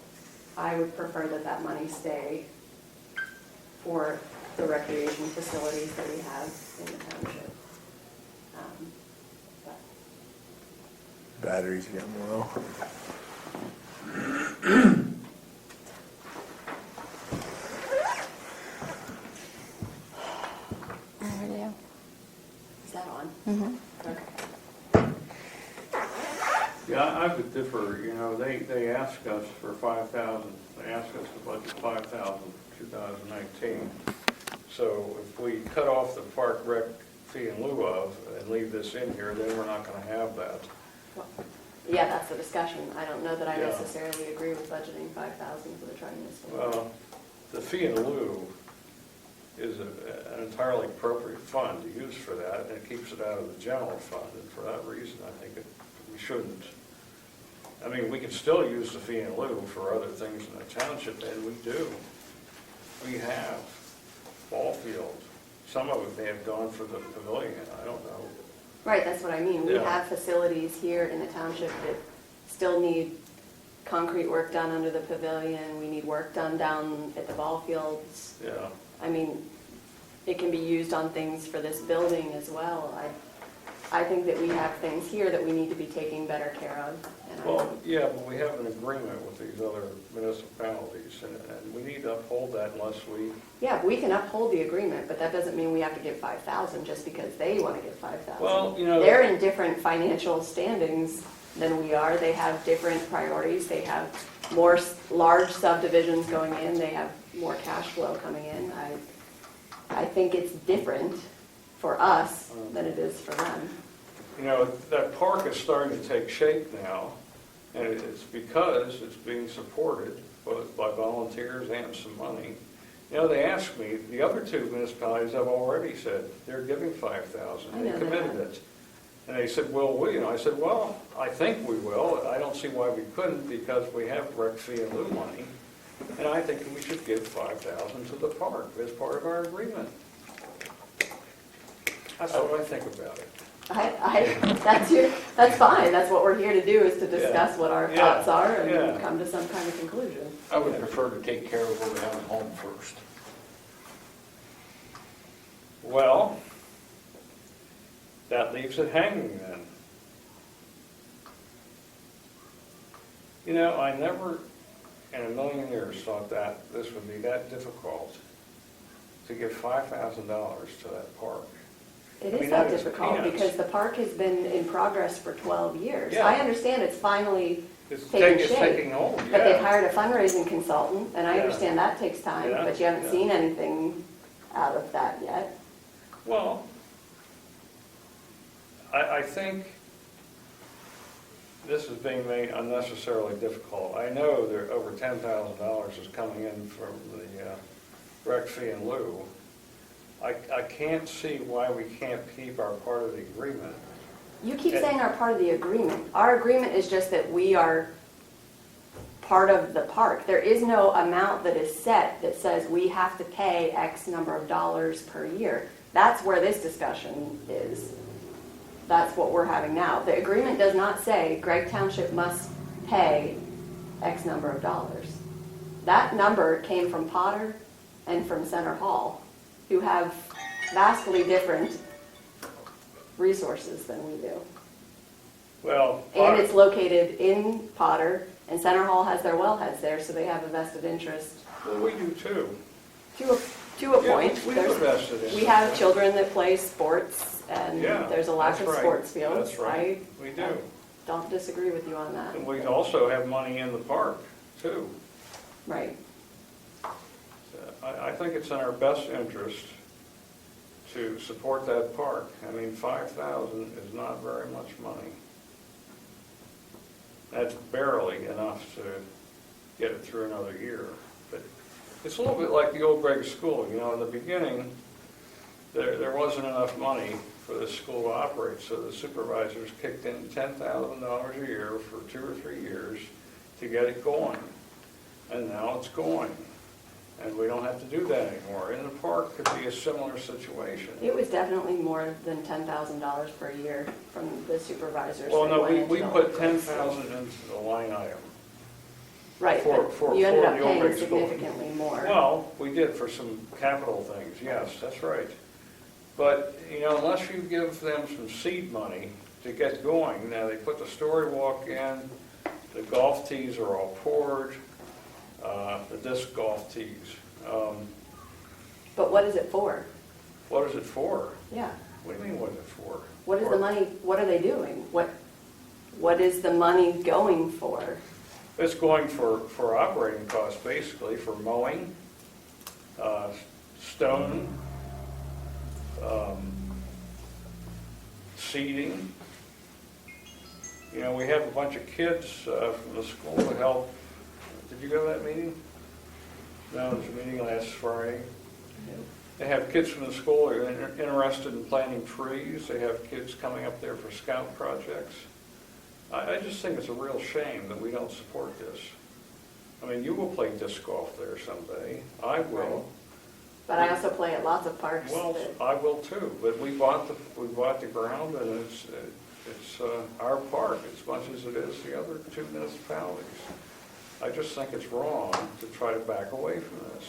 I would prefer that money stay for the recreation facilities that we have in the township. But Batteries getting low. There we go. Is that on? Mm-hmm. Okay. Yeah, I would differ, you know, they ask us for 5,000, they ask us to budget 5,000 2019. So if we cut off the park rec fee in lieu of and leave this in here, then we're not gonna have that. Well, yeah, that's the discussion. I don't know that I Yeah. necessarily agree with budgeting 5,000 for the tri-municipal. Well, the fee in lieu is an entirely appropriate fund to use for that, and it keeps it out of the general fund, and for that reason, I think we shouldn't. I mean, we can still use the fee in lieu for other things in the township, and we do. We have ball fields. Some of it may have gone for the pavilion, I don't know. Right, that's what I mean. We Yeah. have facilities here in the township that still need concrete work done under the pavilion. We need work done down at the ball fields. Yeah. I mean, it can be used on things for this building as well. I think that we have things here that we need to be taking better care of. And I- Well, yeah, but we have an agreement with these other municipalities, and we need to uphold that unless we, Yeah, we can uphold the agreement, but that doesn't mean we have to give 5,000 just because they want to give 5,000. Well, you know- They're in different financial standings than we are. They have different priorities. They have more large subdivisions going in. They have more cash flow coming in. I think it's different for us than it is for them. you know, that park is starting to take shape now, And it's because it's being supported both by volunteers and some money. You know, they asked me, the other two municipalities have already said they're giving $5,000. I They know committed that. it. And they said, well, I said, well, I think we will. I don't see why we couldn't because we have rec fee and lieu money. And I think we should give $5,000 to the park as part of our agreement. That's what I think about it. That's fine, that's what we're here to do, is to discuss what our Yeah. thoughts are Yeah. and come to some kind of conclusion. I would prefer to take care of what we have at home first. Well, that leaves it hanging then. You know, I never in a million years thought that this would be that difficult to give $5,000 to that park. It I is mean, that that is difficult peanuts. because the park has been in progress for 12 years. Yeah. I understand it's finally It's taking taking shape, hold, but they've yeah. hired a fundraising consultant, and I Yeah. understand that takes time, Yeah, but you haven't yeah. seen anything out of that yet. Well, I think this is being made unnecessarily difficult. I know there over $10,000 is coming in from the rec fee and lieu. I can't see why we can't keep our part of the agreement. You keep And- saying our part of the agreement. Our agreement is just that we are part of the park. There is no amount that is set that says we have to pay X number of dollars per year. That's where this discussion is. That's what we're having now. The agreement does not say Gregg Township must pay X number of dollars. That number came from Potter and from Center Hall, who have vastly different resources than we do. Well, And it's located in Potter, and Center Hall has their wellheads there, so they have a vested interest well, we do too. to a Yeah, point. we've There's- invested in We it. have children that play sports, and Yeah, there's a lack that's of right. sports fields. That's right. We do. I don't disagree with you on that. And we also have money in the park too. Right. I think it's in our best interest to support that park. I mean, $5,000 is not very much money. That's barely enough to get it through another year. But it's a little bit like the old Gregg school. You know, in the beginning, there wasn't enough money for the school to operate, so the supervisors kicked in $10,000 a year for 2 or 3 years to get it going. And now it's going. And we don't have to do that anymore. And the park could be a similar situation. It was definitely more than $10,000 per year from the supervisors. Well, that no, went into we the put whole place. $10,000 into the line item. Right, for- but for- you ended for up the old paying Gregg school. significantly more. Well, we did for some capital things, yes, that's right. But, you know, unless you give them some seed money to get going, now they put the story walk in, the golf tees are all poured, the disc golf tees. But what is it for? What is it for? Yeah. What do you mean, what is it for? What is the money, what are they doing? What is the money going for? It's going for operating costs, basically, for mowing, stone, seeding. You know, we have a bunch of kids from the school to help. Did you go to that meeting? No, there was a meeting last Friday. They have kids from the school who are interested in planting trees. They have kids coming up there for scout projects. I just think it's a real shame that we don't support this. I mean, you will play disc golf there someday. I will. But I also play at lots of parks. Well, that- I will too, but we bought the ground and it's our park as much as it is the other 2 municipalities. I just think it's wrong to try to back away from this.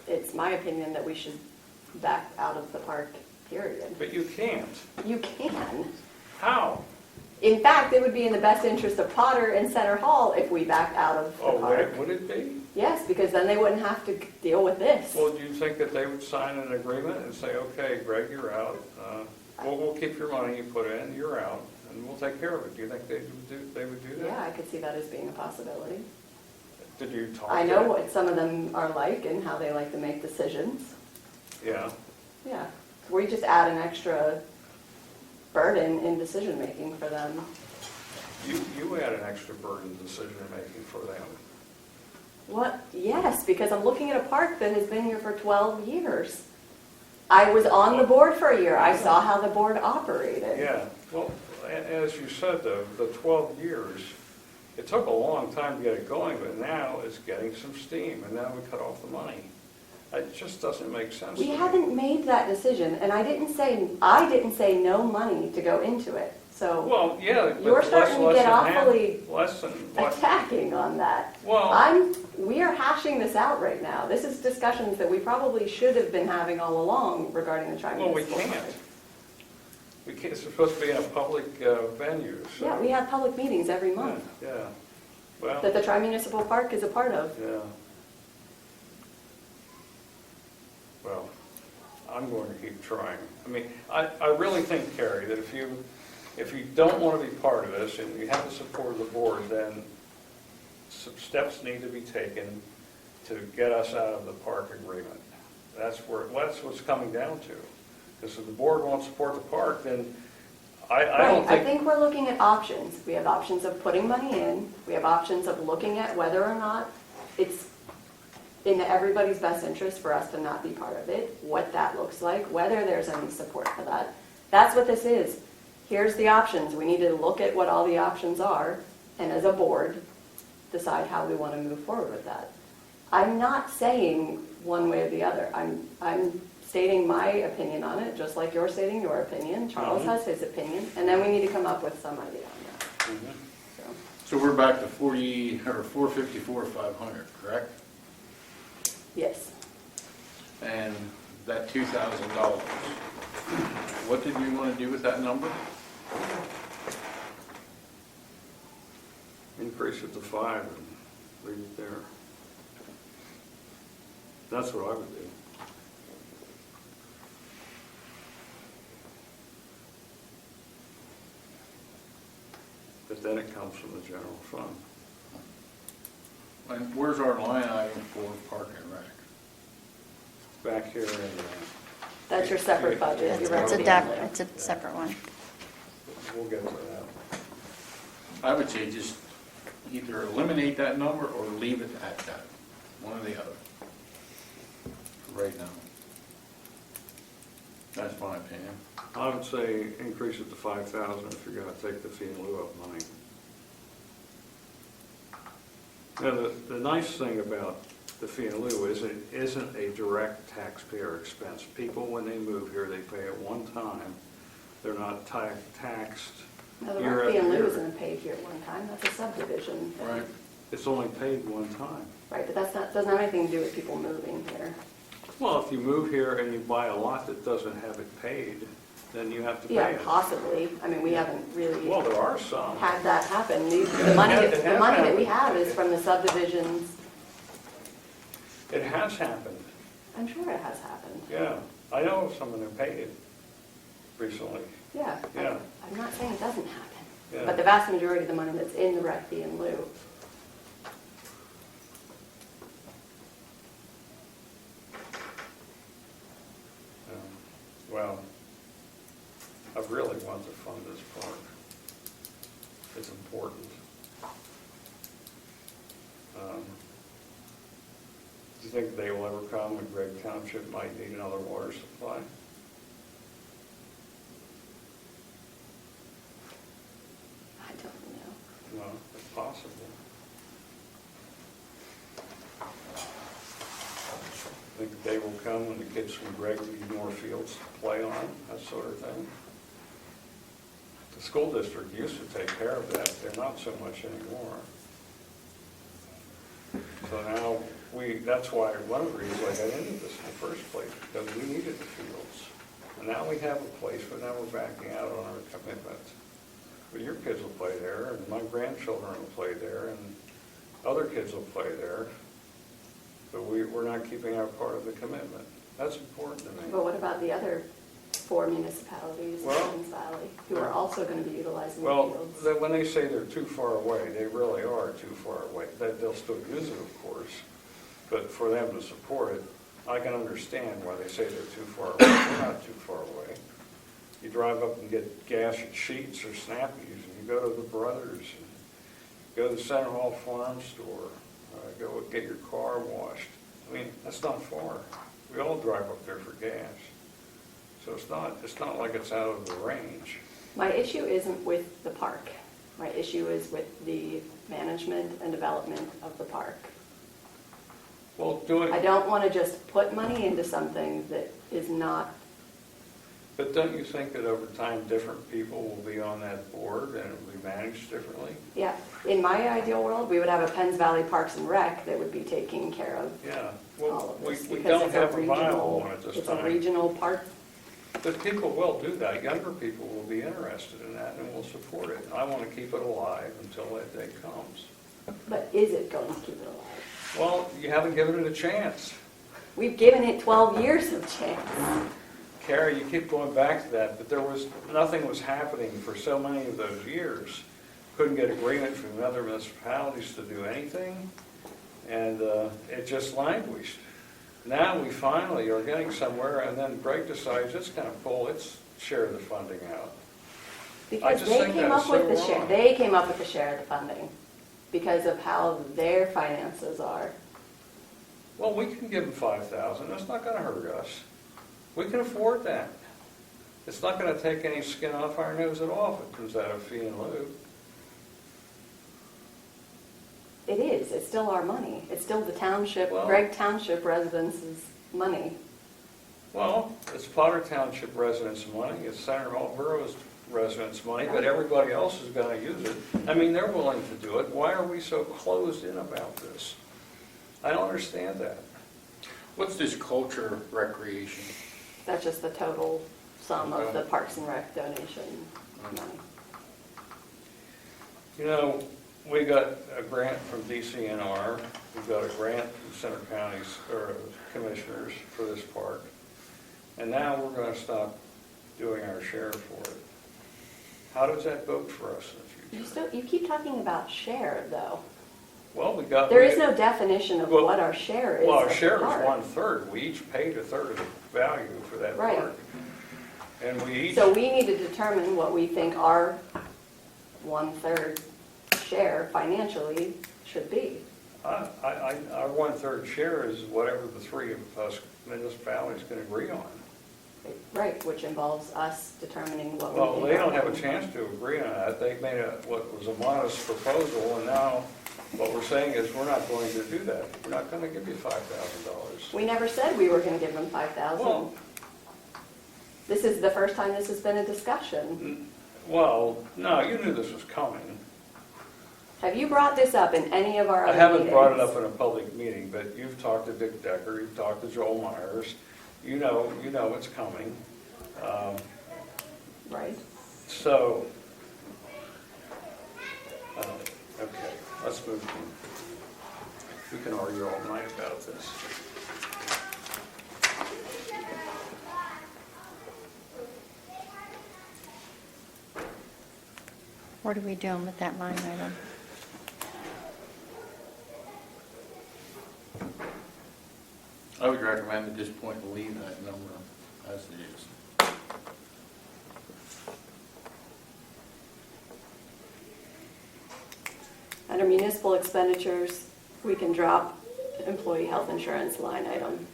It's my opinion that we should back out of the park, period. But you can't. You can. How? In fact, it would be in the best interest of Potter and Center Hall if we backed out of the Oh, park. would it be? Yes, because then they wouldn't have to deal with this. Well, do you think that they would sign an agreement and say, okay, Greg, you're out. We'll keep your money you put in, you're out, and we'll take care of it. Do you think they would do that? Yeah, I could see that as being a possibility. Did you talk I to know them? what some of them are like and how they like to make decisions. Yeah. Yeah. We just add an extra burden in decision-making for them. You add an extra burden in decision-making for them. What? Yes, because I'm looking at a park that has been here for 12 years. I was on the board for a year. I saw how the board operated. Yeah, well, as you said, the 12 years, it took a long time to get it going, but now it's getting some steam, and now we cut off the money. It just doesn't make sense. We to me. haven't made that decision, and I didn't say no money to go into it. So Well, yeah, but you're starting to get awfully less than what? attacking on that. Well, We are hashing this out right now. This is discussions that we probably should have been having all along regarding the well, we tri-municipal can't. park. We can't. It's supposed to be in a public venue. So. Yeah, we have public meetings every month Yeah. Well. that the tri-municipal park is a part of. Yeah. Well, I'm going to keep trying. I mean, I really think, Carrie, that if you don't want to be part of this and you have the support of the board, then some steps need to be taken to get us out of the park agreement. That's what's coming down to. Because if the board won't support the park, then I don't Right, I think. think we're looking at options. We have options of putting money in. We have options of looking at whether or not it's in everybody's best interest for us to not be part of it, what that looks like, whether there's any support for that. That's what this is. Here's the options. We need to look at what all the options are, and as a board, decide how we want to move forward with that. I'm not saying one way or the other. I'm stating my opinion on it, just like you're stating your opinion. Charles has his opinion, and then we need to come up with some idea on that. Mhm. So we're back to 454, 500, correct? Yes. And that $2,000, what did we want to do with that number? Increase it to 5 and leave it there. That's what I would do. But then it comes from the general fund. And where's our line item for Park and Rec? Back here in, That's your separate budget. You're It's a right. it's a separate one. we'll get to that. I would say just either eliminate that number or leave it at that, one or the other, right now. That's my opinion. I would say increase it to 5,000 if you're gonna take the fee in lieu of money. Now, the nice thing about the fee in lieu is it isn't a direct taxpayer expense. People, when they move here, they pay it one time. They're not taxed No, the year rec fee in after lieu year. isn't paid here at one time. That's a subdivision. thing. Right. It's only paid one time. Right, but doesn't have anything to do with people moving here. Well, if you move here and you buy a lot that doesn't have it paid, then you have to pay Yeah, it. possibly. I mean, we haven't really Well, there are some. had that happen. The money it has that we happened. have is from the subdivisions. It has happened, I'm sure it has happened. yeah. I know of someone who paid it recently. Yeah. Yeah. I'm not saying it doesn't happen. Yeah. But the vast majority of the money that's in the rec fee in lieu. Well, I really want to fund this park. It's important. Do you think they will ever come and Gregg Township might need another water supply? I don't know. No, it's possible. Think the day will come when the kids from Gregg need more fields to play on, that sort of thing? The school district used to take care of that, they're not so much anymore. So now, that's why, one of the reasons I got into this in the first place, because we needed the fields. And now we have a place, but now we're backing out on our commitment. But your kids will play there, and my grandchildren will play there, and other kids will play there. But we're not keeping our part of the commitment. That's important to me. But what about the other 4 municipalities in Well- Kings Valley who are also going to be utilizing the Well, fields? when they say they're too far away, they really are too far away. They'll still use it, of course, but for them to support it, I can understand why they say they're too far away. They're not too far away. You drive up and get gas at Sheetz or Snappy's, and you go to the Brothers, and go to the Center Hall Farm Store, go get your car washed. I mean, that's not far. We all drive up there for gas. So it's not like it's out of the range. My issue isn't with the park. My issue is with the management and development of the park. Well, doing, I don't want to just put money into something that is not, but don't you think that over time, different people will be on that board and it will be managed differently? yeah, in my ideal world, we would have a Penns Valley Parks and Rec that would be taking care of Yeah, all well, of we this. we because don't it's have a viable one at this It's a time. regional park. But people will do that. Younger people will be interested in that and will support it. I want to keep it alive until that day comes. But is it going to keep it alive? Well, you haven't given it a chance. We've given it 12 years of chance. Carrie, you keep going back to that, but nothing was happening for so many of those years. Couldn't get agreement from other municipalities to do anything, and it just languished. Now we finally are getting somewhere, and then Gregg decides it's going to pull its share of the funding out. Because just they think came that is up with so the share, wrong. they came up with the share of the funding because of how their finances are. Well, we can give them $5,000. That's not going to hurt us. We can afford that. It's not going to take any skin off our nose at all if it comes out of fee and lieu. It is, it's still our money. It's still the township, Well- Gregg Township residents' money. Well, it's Potter Township residents' money, it's Center Hall Borough's residents' money, but Right. everybody else is going to use it. I mean, they're willing to do it. Why are we so closed in about this? I don't understand that. What's this culture recreation? That's just the total sum of the Parks and Rec donation money. You know, we got a grant from DCNR, we got a grant from Center County's, or commissioners for this park, and now we're going to stop doing our share for it. How does that vote for us in the future? You keep talking about share, though. Well, we got. There is no definition of Well, what our share is Well, our of the share park. was 1/3. We each paid 1/3 of the value for that Right. park. And we each, So we need to determine what we think our 1/3 share financially should be. our 1/3 share is whatever the three of us municipalities can agree on. Right, which involves us determining what we Well, think. they don't our- have a chance to agree on that. They made what was a modest proposal, and now what we're saying is we're not going to do that. We're not going to give you $5,000. We never said we were going to give them 5,000. Well, This is the first time this has been a discussion. well, no, you knew this was coming. Have you brought this up in any of our I other haven't brought it meetings? up in a public meeting, but you've talked to Dick Decker, you've talked to Joel Myers, you know it's coming. Right. So, okay, let's move on. We can argue all night about this. What are we doing with that line item? I would recommend at this point to leave that number as it is. Under municipal expenditures, we can drop employee health insurance line item.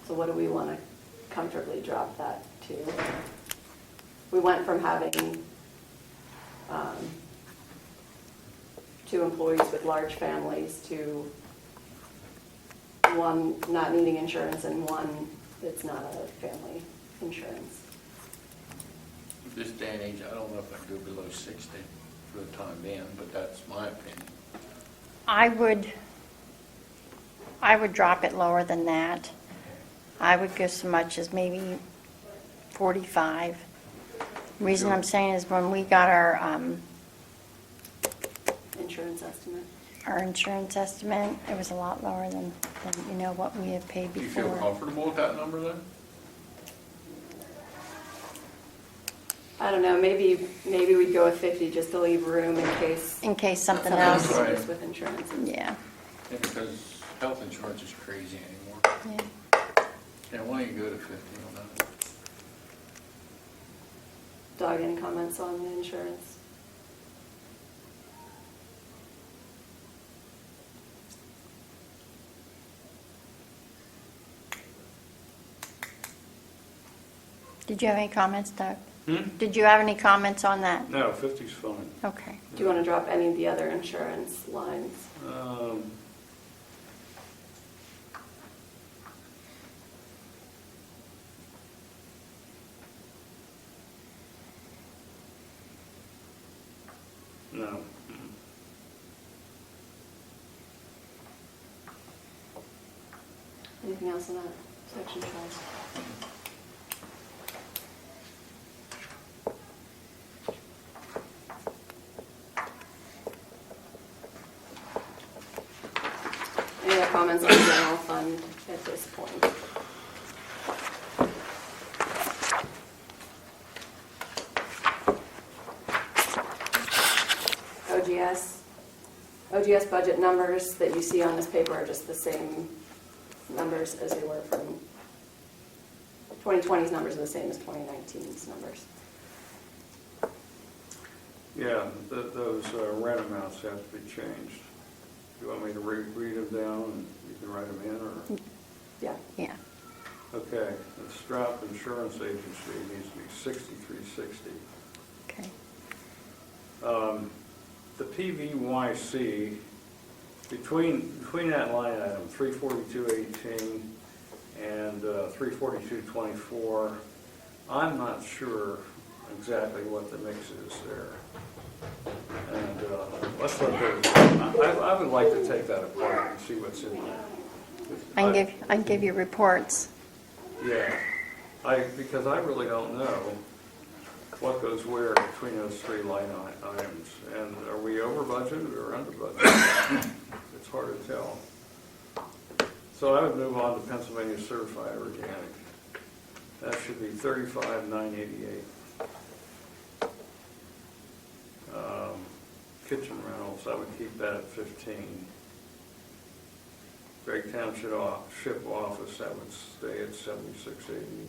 So what do we want to comfortably drop that to? We went from having 2 employees with large families to 1 not needing insurance and 1 that's not a family insurance. This day and age, I don't know if I could go below 60 for the time being, but that's my opinion. I would drop it lower than that. I would go so much as maybe 45. Reason I'm saying is when we got our Insurance estimate. insurance estimate, it was a lot lower than what we had paid Do you feel before. comfortable with that number then? I don't know, maybe we'd go with 50 just to leave room in case In case something something else, Right. changes with insurance. yeah. Yeah, because health insurance is crazy anymore. Yeah. Yeah, why don't you go to 50 on that? Doug, any comments on the insurance? Did you have any comments, Doug? Hmm? Did you have any comments on that? No, 50's fine. Okay. Do you want to drop any of the other insurance lines? No. Anything else in that section, Charles? Any other comments on the general fund at this point? OGS budget numbers that you see on this paper are just the same numbers as they were from 2020's numbers are the same as 2019's numbers. Yeah, those rent amounts have to be changed. Do you want me to read them down and you can write them in, or? Yeah. Yeah. Okay, the Straup Insurance Agency needs to be 6360. Okay. The PVYC, between that line item, 342.18 and 342.24, I'm not sure exactly what the mix is there. And let's let I would like to take that apart and see what's in there. I can give you reports. Yeah, because I really don't know what goes where between those three line items. And are we over budgeted or under budgeted? It's hard to tell. So I would move on to Pennsylvania Certified Organic. That should be 35,988. Kitchen rentals, I would keep that at 15. Gregg Township office, that would stay at 7680.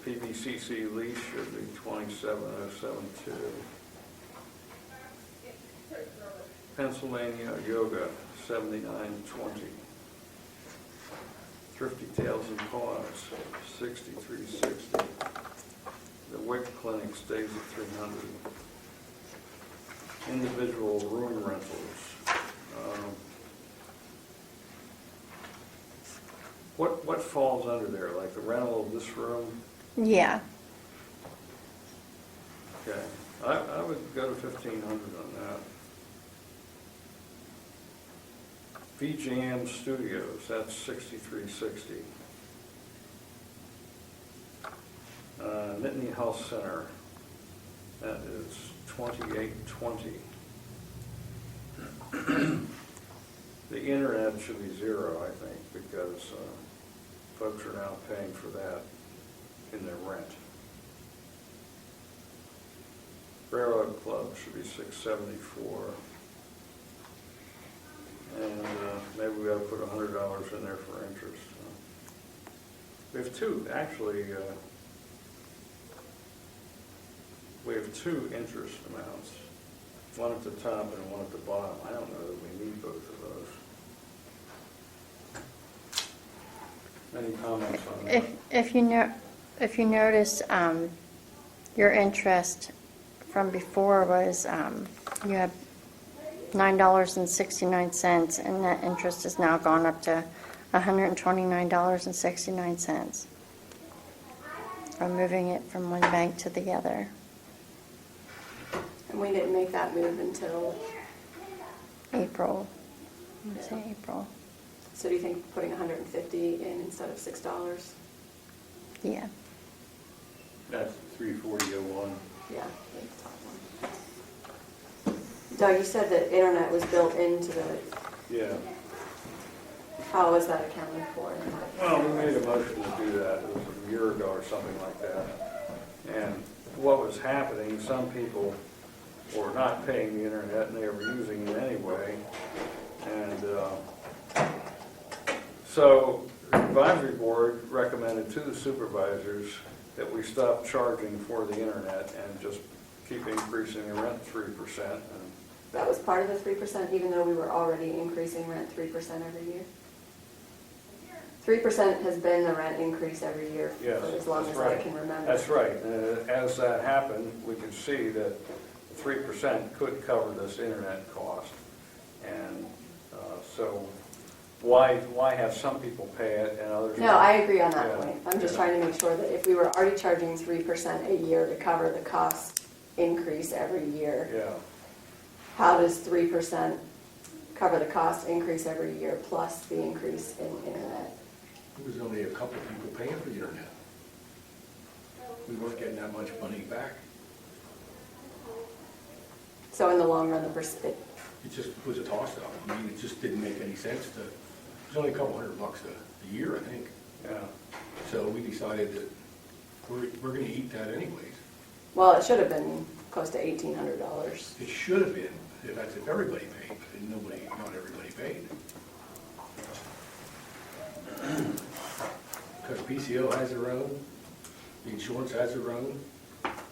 PVCC lease should be 27072. Pennsylvania Yoga, 7920. Thrifty Tales and Paws, 6360. The WIC clinic stays at 300. Individual room rentals. What falls under there, like the rental of this room? Yeah. Okay, I would go to 1,500 on that. VJM Studios, that's 6360. Nittany Health Center, that is 2820. The internet should be 0, I think, because folks are now paying for that in their rent. Railroad Club should be 674. And maybe we ought to put $100 in there for interest. We have two, actually, we have two interest amounts, one at the top and one at the bottom. I don't know that we need both of those. Any comments on that? If you notice, your interest from before was, you had $9.69, and that interest has now gone up to $129.69 from moving it from one bank to the other. And we didn't make that move until, April. Let's say April. so do you think putting 150 in instead of $6? Yeah. That's 340.01. Yeah, the top one. Doug, you said that internet was built into the, Yeah. how was that accounted for? Well, we made a motion to do that, it was a year ago or something like that. And what was happening, some people were not paying the internet and they were using it anyway. And so the advisory board recommended to the supervisors that we stop charging for the internet and just keep increasing the rent 3%. And That was part of the 3%, even though we were already increasing rent 3% every year. 3% has been the rent increase every year Yes, for as long that's as I right. can remember. That's right. As that happened, we could see that 3% could cover this internet cost. And so why have some people pay it and others No, not? I agree on that Yeah, point. I'm just yeah. trying to make sure that if we were already charging 3% a year to cover the cost increase every year, Yeah, how does 3% cover the cost increase every year plus the increase in internet? There was only a couple of people paying for the internet. We weren't getting that much money back. So in the long run, It just was a toss-up. I mean, it just didn't make any sense to, it was only a couple $100 a year, I think. yeah. So we decided that we're gonna eat that anyways. well, it should have been close to $1,800. It should have been, if that's if everybody paid, but not everybody paid. Because PCO has their own, the insurance has their own,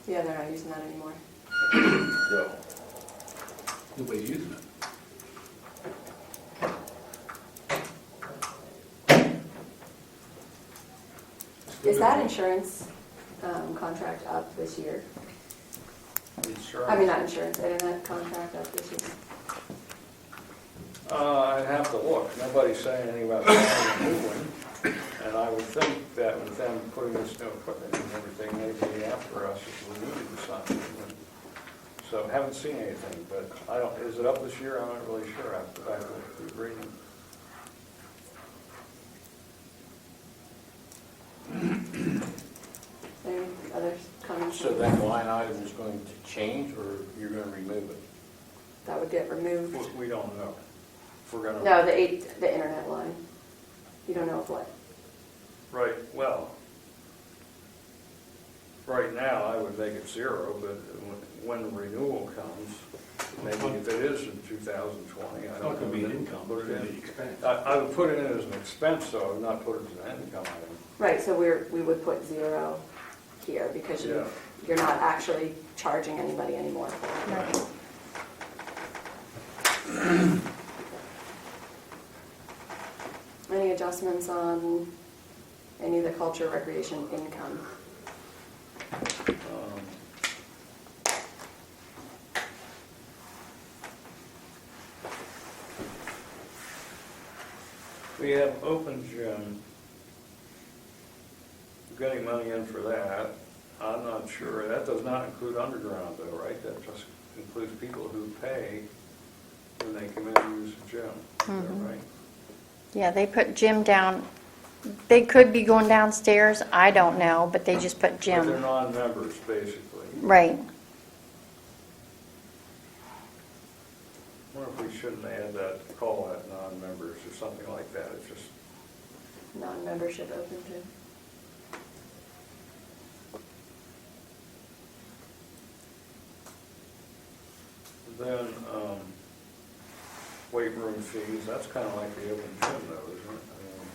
Yeah, they're not using that anymore. so nobody's using it. Is that insurance contract up this year? I mean, not insurance, internet contract up this year? I'd have to look. Nobody's saying anything about that moving. And I would think that with them putting this new equipment and everything, maybe after us, if we needed something. So haven't seen anything, but I don't, is it up this year? I'm not really sure. I have to go back and look at the agreement. Any other comments? So that line item is going to change, or you're going to remove it? That would get removed? We don't know. If we're gonna. No, the internet line. You don't know of what? Right, well, right now, I would make it 0, but when the renewal comes, maybe if it is in 2020, I It's don't not gonna be an know. income, Put it's it gonna be in. an expense. I would put it in as an expense, so I would not put it as an income item. Right, so we would put 0 here because Yeah. you're not actually charging anybody anymore. Right. Any adjustments on any of the culture recreation income? We have open gym, getting money in for that. I'm not sure, that does not include underground though, right? That just includes people who pay when they come in and use the gym, is that right? Yeah, they put gym down, they could be going downstairs, I don't know, but they just put But they're gym. non-members, basically. Right. I wonder if we shouldn't add that, call that non-members or something like that, it's just, Non-membership open gym? then, weight room fees, that's kind of like the open gym though, isn't it? I mean,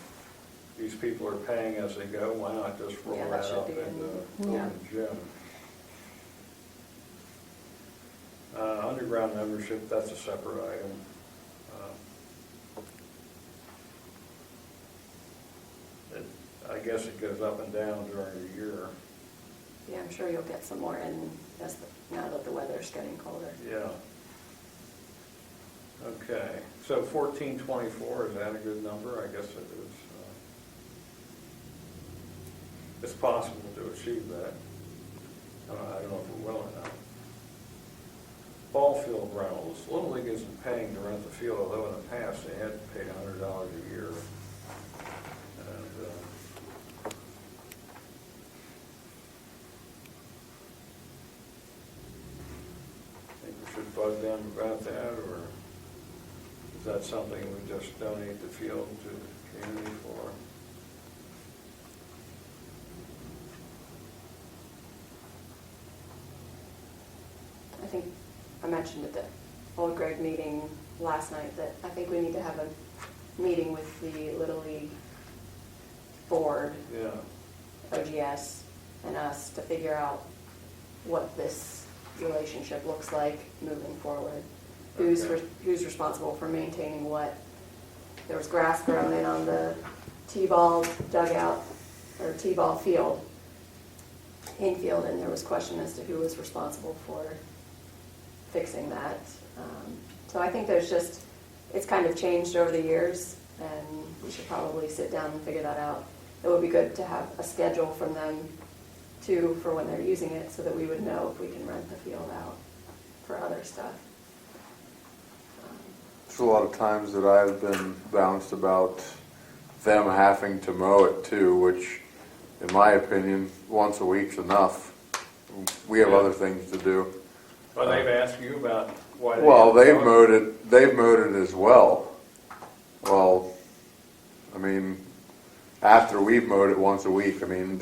these people are paying as they go, why not just roll Yeah, that that should up be in in- the yeah. open gym? Underground membership, that's a separate item. I guess it goes up and down during the year. Yeah, I'm sure you'll get some more in now that the weather's getting colder. Yeah. Okay, so 1424, is that a good number? I guess it is. It's possible to achieve that. I don't know if we will or not. Ball field rentals, Little League isn't paying to rent the field, although in the past they had to pay $100 a year. And, think we should bug them about that, or is that something we just donate the field to the community for? I think I mentioned at the old Gregg meeting last night that I think we need to have a meeting with the Little League board, Yeah, OGS, and us to figure out what this relationship looks like moving forward. Who's responsible for maintaining what? There was grass grown in on the T-ball dugout, or T-ball field, infield, and there was question as to who was responsible for fixing that. So I think it's kind of changed over the years, and we should probably sit down and figure that out. It would be good to have a schedule from them too, for when they're using it, so that we would know if we can rent the field out for other stuff. There's a lot of times that I've been bounced about them having to mow it too, which, in my opinion, once a week's enough. We have other things to do. Well, they've asked you about why. Well, they've mowed it as well. Well, I mean, after we've mowed it once a week, I mean,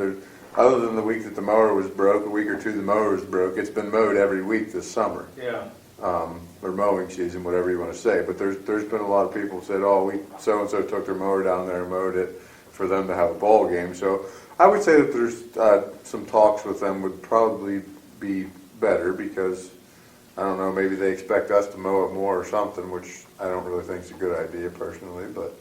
other than the week that the mower was broke, a week or two the mower was broke, it's been mowed every week this summer. Yeah. Or mowing season, whatever you want to say. But there's been a lot of people who said, oh, so-and-so took their mower down there and mowed it for them to have a ball game. So I would say that there's some talks with them would probably be better, because, I don't know, maybe they expect us to mow it more or something, which I don't really think is a good idea personally, but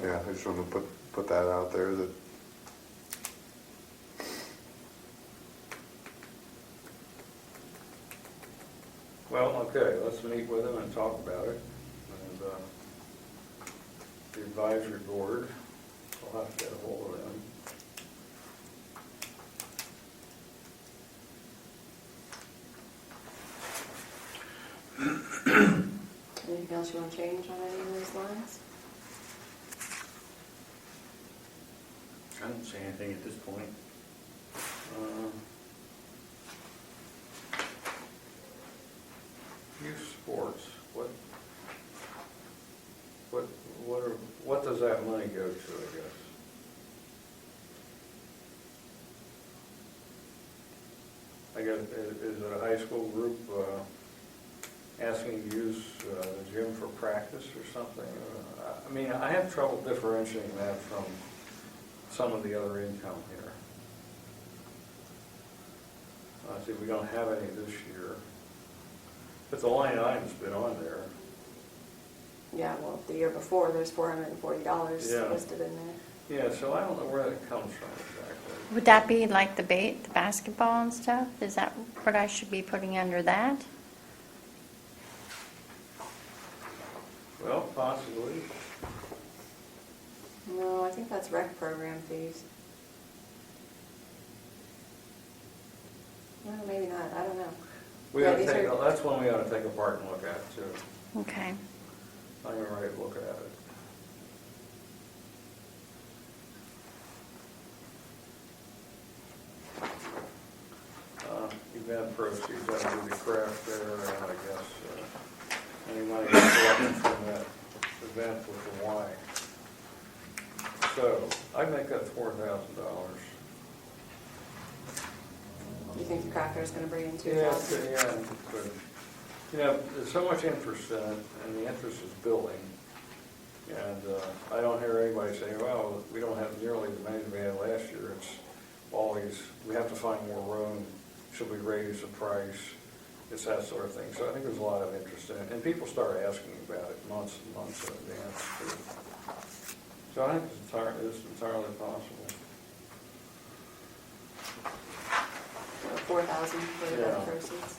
yeah, I just want to put that out there that Well, okay, let's meet with them and talk about it. And the advisory board, I'll have to get a hold of them. Anything else you want to change on any of those lines? I don't see anything at this point. Youth sports, what does that money go to, I guess? I guess, is it a high school group asking to use the gym for practice or something? I mean, I have trouble differentiating that from some of the other income here. See, we don't have any this year. But the line item's been on there. Yeah, well, the year before, there's $440 Yeah. listed in there. Yeah, so I don't know where that comes from exactly. Would that be like the basketball and stuff? Is that what I should be putting under that? Well, possibly. No, I think that's rec program fees. No, maybe not, I don't know. We Yeah, ought to these take, are- that's one we ought to take apart and look at too. Okay. I'm ready to look at it. Event proceeds, that would be the craft fair, and I guess any money collected from that event with the Y. So, I make that $4,000. You think the craft fair's gonna bring in Yeah, 2,000? yeah, but, you know, there's so much interest in it, and the interest is building. And I don't hear anybody say, well, we don't have nearly the money we had last year. It's always, we have to find more room, should we raise the price? It's that sort of thing. So I think there's a lot of interest in it, and people start asking about it months and months in advance too. So I think it's entirely possible. 4,000 for the Yeah. event proceeds.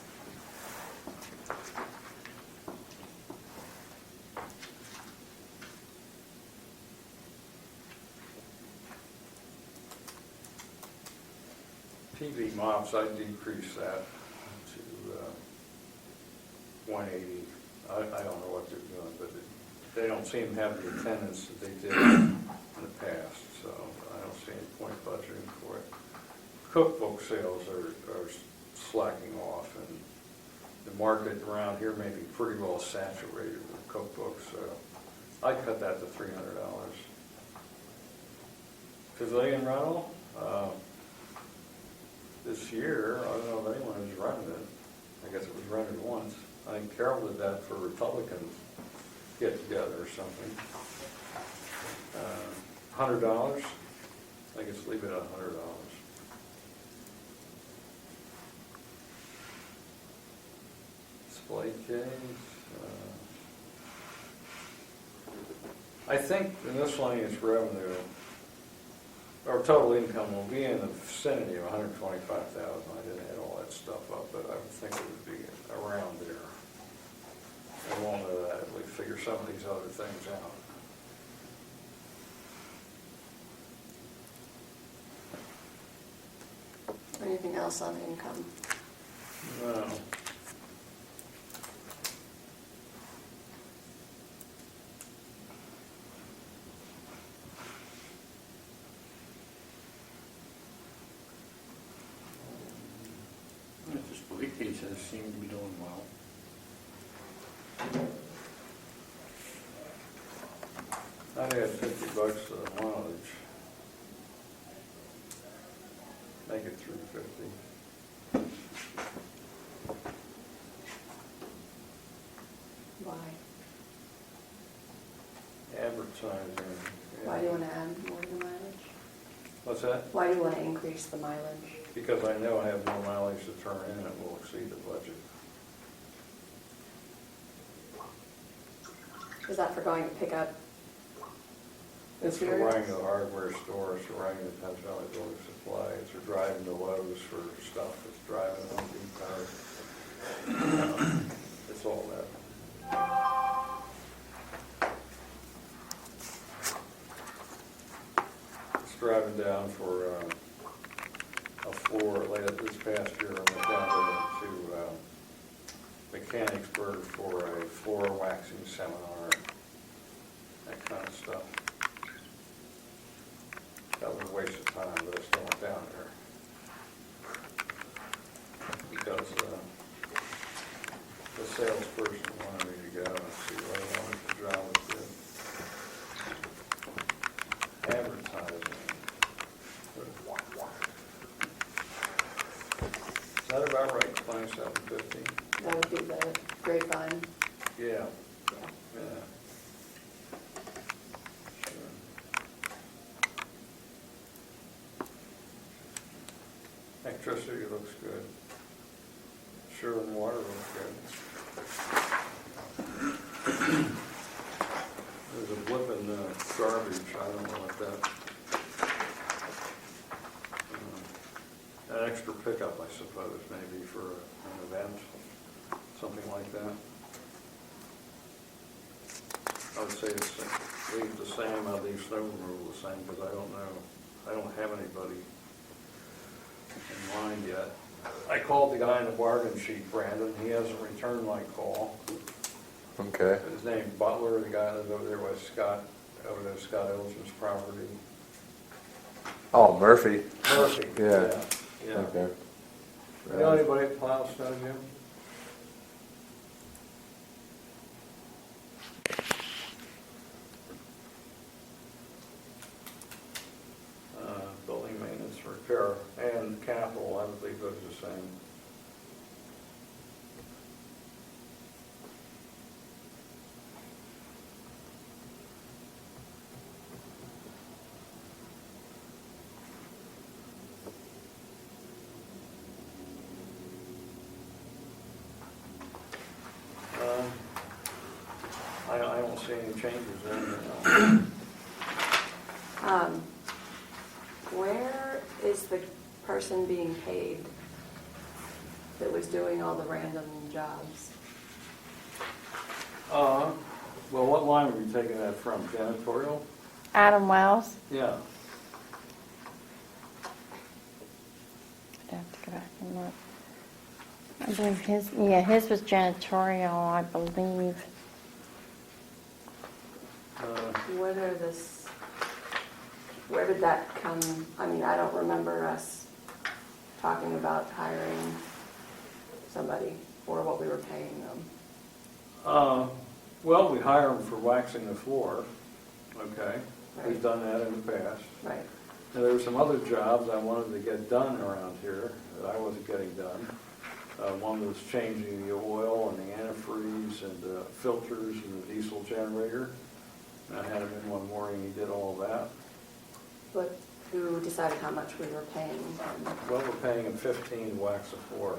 TV mops, I decreased that to 180. I don't know what they're doing, but they don't seem to have the attendance that they did in the past, so I don't see any point budgeting for it. Cookbook sales are slacking off, and the market around here may be pretty well saturated with cookbooks, so I cut that to $300. Pavilion rental, this year, I don't know if anyone has rented it. I guess it was rented once. I think Carol did that for Republican get-together or something. $100? I guess leave it at $100. Display case. I think in this line it's revenue, or total income will be in the vicinity of 125,000. I didn't add all that stuff up, but I would think it would be around there. Along with that, we figure some of these other things out. Anything else on income? No. The display cases seem to be doing well. I'd add $50 to the mileage. Make it $350. Why? Advertising. Why do you want to add more to the mileage? What's that? Why do you want to increase the mileage? Because I know I have more mileage to turn in and it will exceed the budget. Is that for going to pick up It's for materials? running to the hardware store, it's for running to Penn Valley Building Supply, it's for driving to Lowe's for stuff, it's driving on Depot. It's all that. It's driving down for a floor, later this past year, I went down to Mechanicsburg for a floor waxing seminar, that kind of stuff. That was a waste of time, but I still went down there. Because the salesperson wanted me to go and see what I wanted the job was good. Advertising. Is that about right, 2750? That would be the grapevine. Yeah, Yeah. yeah. Electricity looks good. Sure, and water looks good. There's a blip in garbage, I don't know what that. An extra pickup, I suppose, maybe for an event, something like that. I would say the same, leave the same, I'll leave snow removal the same, because I don't know, I don't have anybody in mind yet. I called the guy in the bargain sheet, Brandon, he hasn't returned my call. Okay. His name Butler, the guy that lives over there with Scott, over there, Scott Elgin's property. Oh, Murphy. Murphy, Yeah. yeah. Okay. You know anybody that plows snow, Jim? Building maintenance, repair, and capital, I would leave those the same. I don't see any changes there. Where is the person being paid that was doing all the random jobs? Well, what line are you taking that from? Janitorial? Adam Wells? Yeah. I'd have to go back and look. I believe his was janitorial, I believe. Where did that come? I mean, I don't remember us talking about hiring somebody or what we were paying them. Well, we hire them for waxing the floor, okay? We've Right. done that in the past. Right. And there were some other jobs I wanted to get done around here that I wasn't getting done. One was changing the oil and the antifreeze and the filters and the diesel generator. And I had him in one morning, he did all of that. But who decided how much we were paying? Well, we're paying him 15 to wax the floor.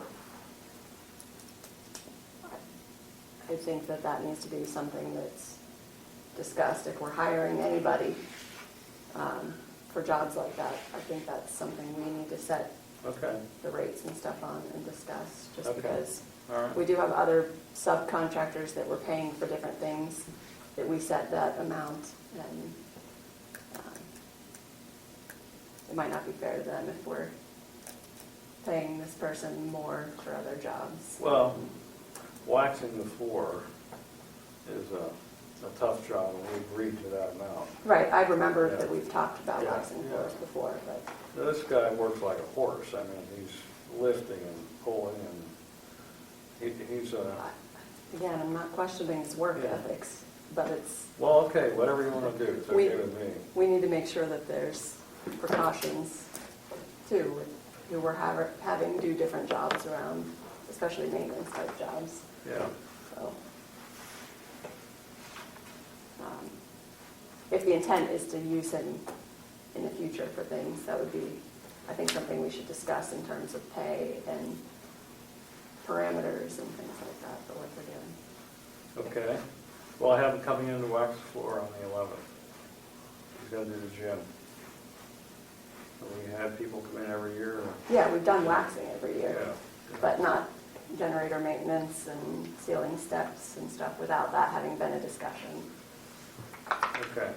I think that that needs to be something that's discussed. If we're hiring anybody for jobs like that, I think that's something we need to set Okay, the rates and stuff on and discuss, just Okay. because all right. we do have other subcontractors that we're paying for different things, that we set that amount, and it might not be fair to them if we're paying this person more for other jobs. Well, waxing the floor is a tough job, and we agreed to that amount. Right, I remember Yeah. that we've talked about Yeah, waxing yeah. floors before, but Now, this guy works like a horse. I mean, he's lifting and pulling, and he's again, I'm not questioning his work Yeah. ethics, but it's, well, okay, whatever you want to do, it's We- okay with me. we need to make sure that there's precautions too, with who we're having do different jobs around, especially maintenance type jobs, Yeah, so. If the intent is to use him in the future for things, that would be, I think, something we should discuss in terms of pay and parameters and things like that for what they're doing. okay. Well, I have him coming in to wax the floor on the 11th. He's going to do the gym. So we have people come in every year. Yeah, we've done waxing every year, Yeah. but not generator maintenance and ceiling steps and stuff without that having been a discussion. Okay.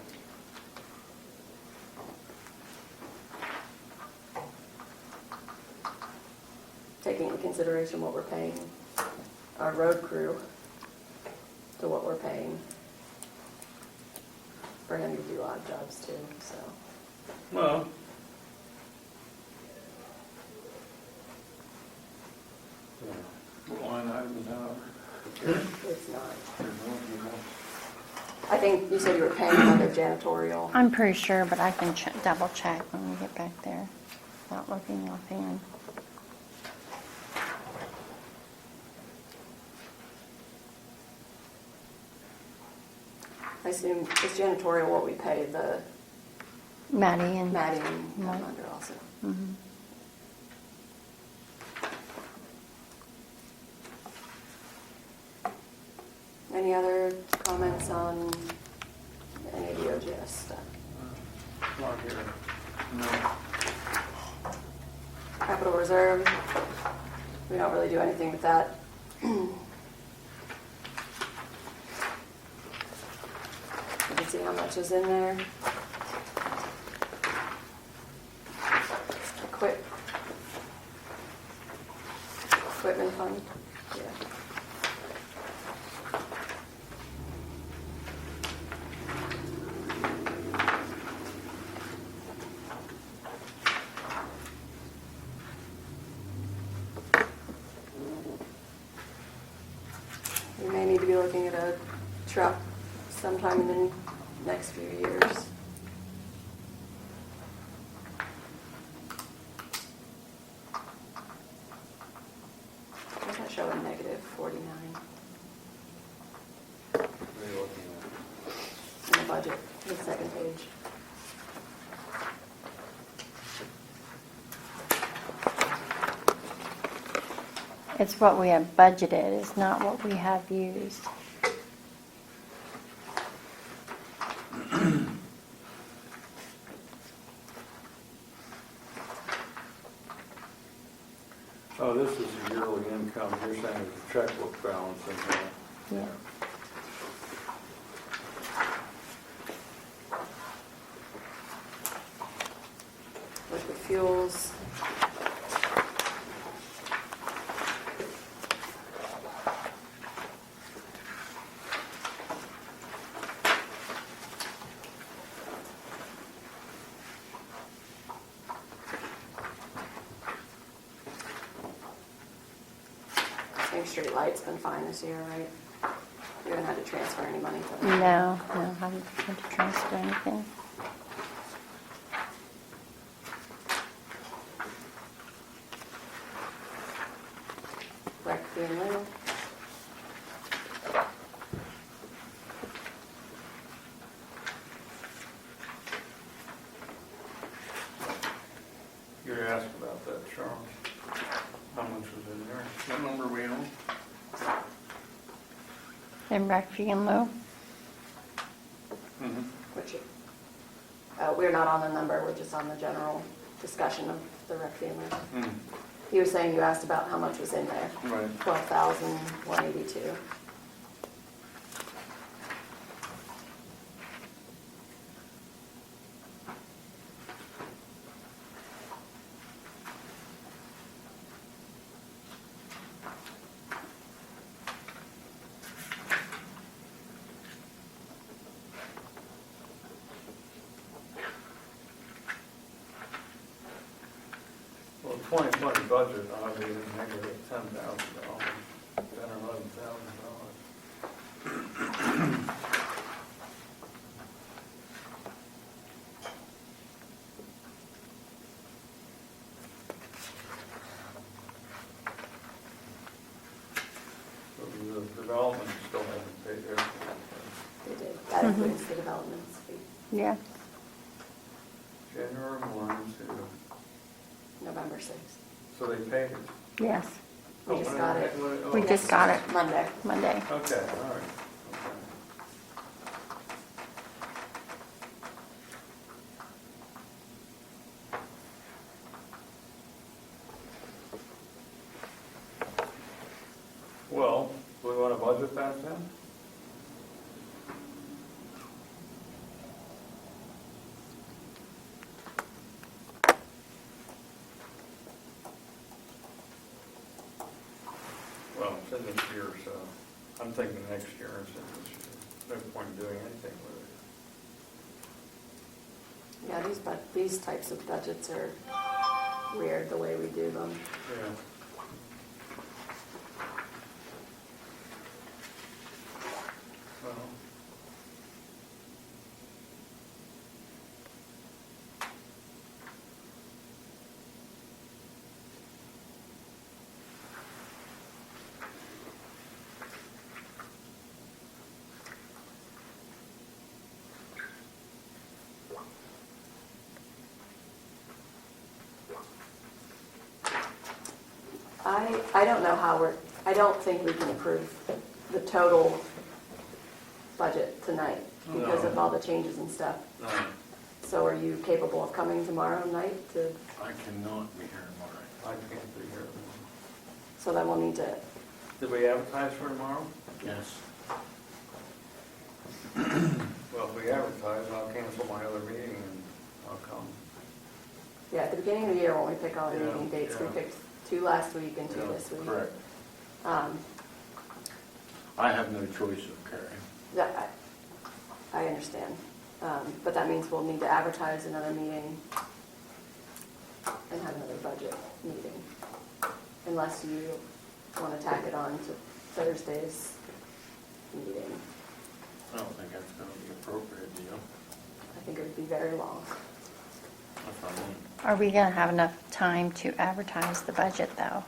Taking into consideration what we're paying our road crew to what we're paying for him to do odd jobs too, so. Well, yeah. Line item is out. It's not. I think you said you were paying another janitorial. I'm pretty sure, but I can double check when we get back there without looking offhand. I assume it's janitorial what we pay the Maddie and. Maddie and Right. under also. Mhm. Any other comments on any of the OGS stuff? Not here. No. Capital reserve, we don't really do anything with that. You can see how much is in there. Equipment fund, yeah. We may need to be looking at a truck sometime in the next few years. What's that showing, negative 49 What are you looking at? in the budget, the second page? It's what we have budgeted, it's not what we have used. Oh, this is the yearly income. You're saying there's a checkbook balance in here. Yeah. With the fuels. Same Street Light's been fine this year, right? We haven't had to transfer any money for that. No, I haven't had to transfer anything. Rec being new. What number are we on? And rec fee and lieu? Which, we're not on the number, we're just on the general discussion of the rec family. He was saying, you asked about how much was in there. Right. 12,182. Well, 2020 budget, obviously, is negative $10,000, $10,000 or $11,000. So the development still hasn't paid their. They did. That includes the developments fee. Yeah. January 1 to, November 6th. so they paid it. Yes. We just got it. We just got it Monday. Monday. Okay, all right. Okay. Well, do we want to budget that then? Well, it's in this year, so I'm thinking next year instead of this year. No point in doing anything with it. Yeah, these types of budgets are weird, the way we do them. Yeah. Well, I don't know how I don't think we can approve the total budget tonight because of all the changes and stuff. No, So are you capable of coming tomorrow night to, I cannot be here tomorrow. I can't be here. so then we'll need to, Did we advertise for tomorrow? Yes. Well, if we advertise, I'll cancel my other meeting and I'll come. yeah, at the beginning of the year when we pick all the Yeah, meeting dates, we yeah. picked 2 last week and 2 Yeah, this week. Correct. Um, I have no choice of carrying. That, I understand. But that means we'll need to advertise another meeting and have another budget meeting. Unless you want to tack it on to Thursday's meeting. I don't think that's going to be appropriate, do you? I think it would be very long. That's what I mean. Are we going to have enough time to advertise the budget, though?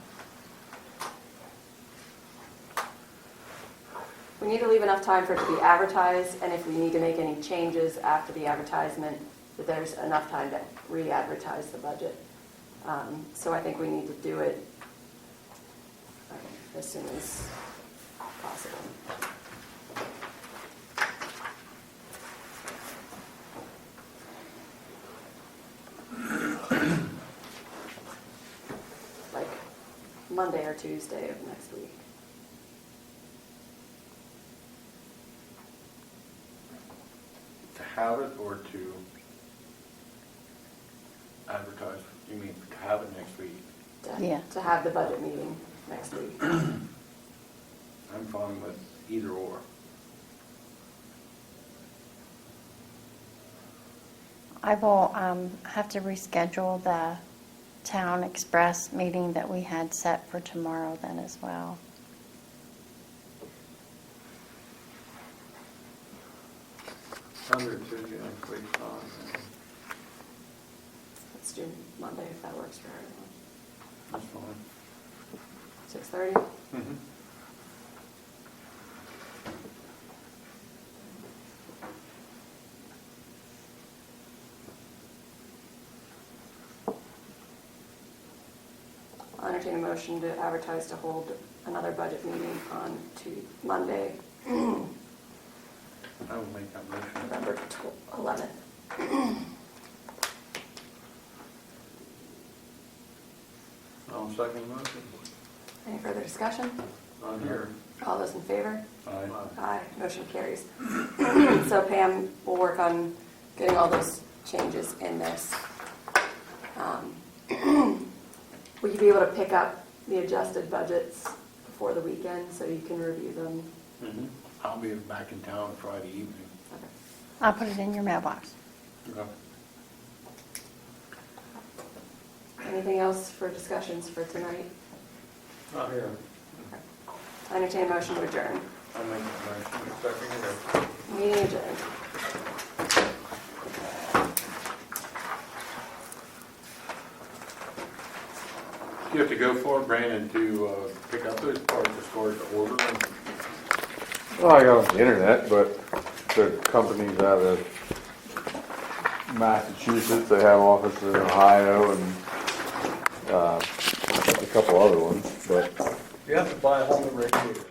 We need to leave enough time for it to be advertised, and if we need to make any changes after the advertisement, that there's enough time to re-advertise the budget. So I think we need to do it as soon as possible. Like Monday or Tuesday of next week. To have it or to advertise? You mean to have it next week? Yeah. To have the budget meeting next week. I'm fine with either or. I will have to reschedule the Town Express meeting that we had set for tomorrow then as well. Under Tuesday next week's fine. Let's do Monday if that works for everyone. That's fine. 6:30? Mm-hmm. I'll entertain a motion to advertise to hold another budget meeting on Monday, I will make that motion. November 11th. I'll second the motion. Any further discussion? On here. All those in favor? Aye. Aye, motion carries. So Pam will work on getting all those changes in this. Will you be able to pick up the adjusted budgets before the weekend so you can review them? Mm-hmm. I'll be back in town Friday evening. Okay. I'll put it in your mailbox. Okay. Anything else for discussions for tonight? Not here. I entertain a motion to adjourn. I'll make that motion. Second it. Meeting adjourned. Do you have to go for it, Brandon, to pick up those parts as far as the order? Well, I got on the internet, but the companies out of Massachusetts, they have offices in Ohio and a couple other ones, but You have to buy a whole new radiator.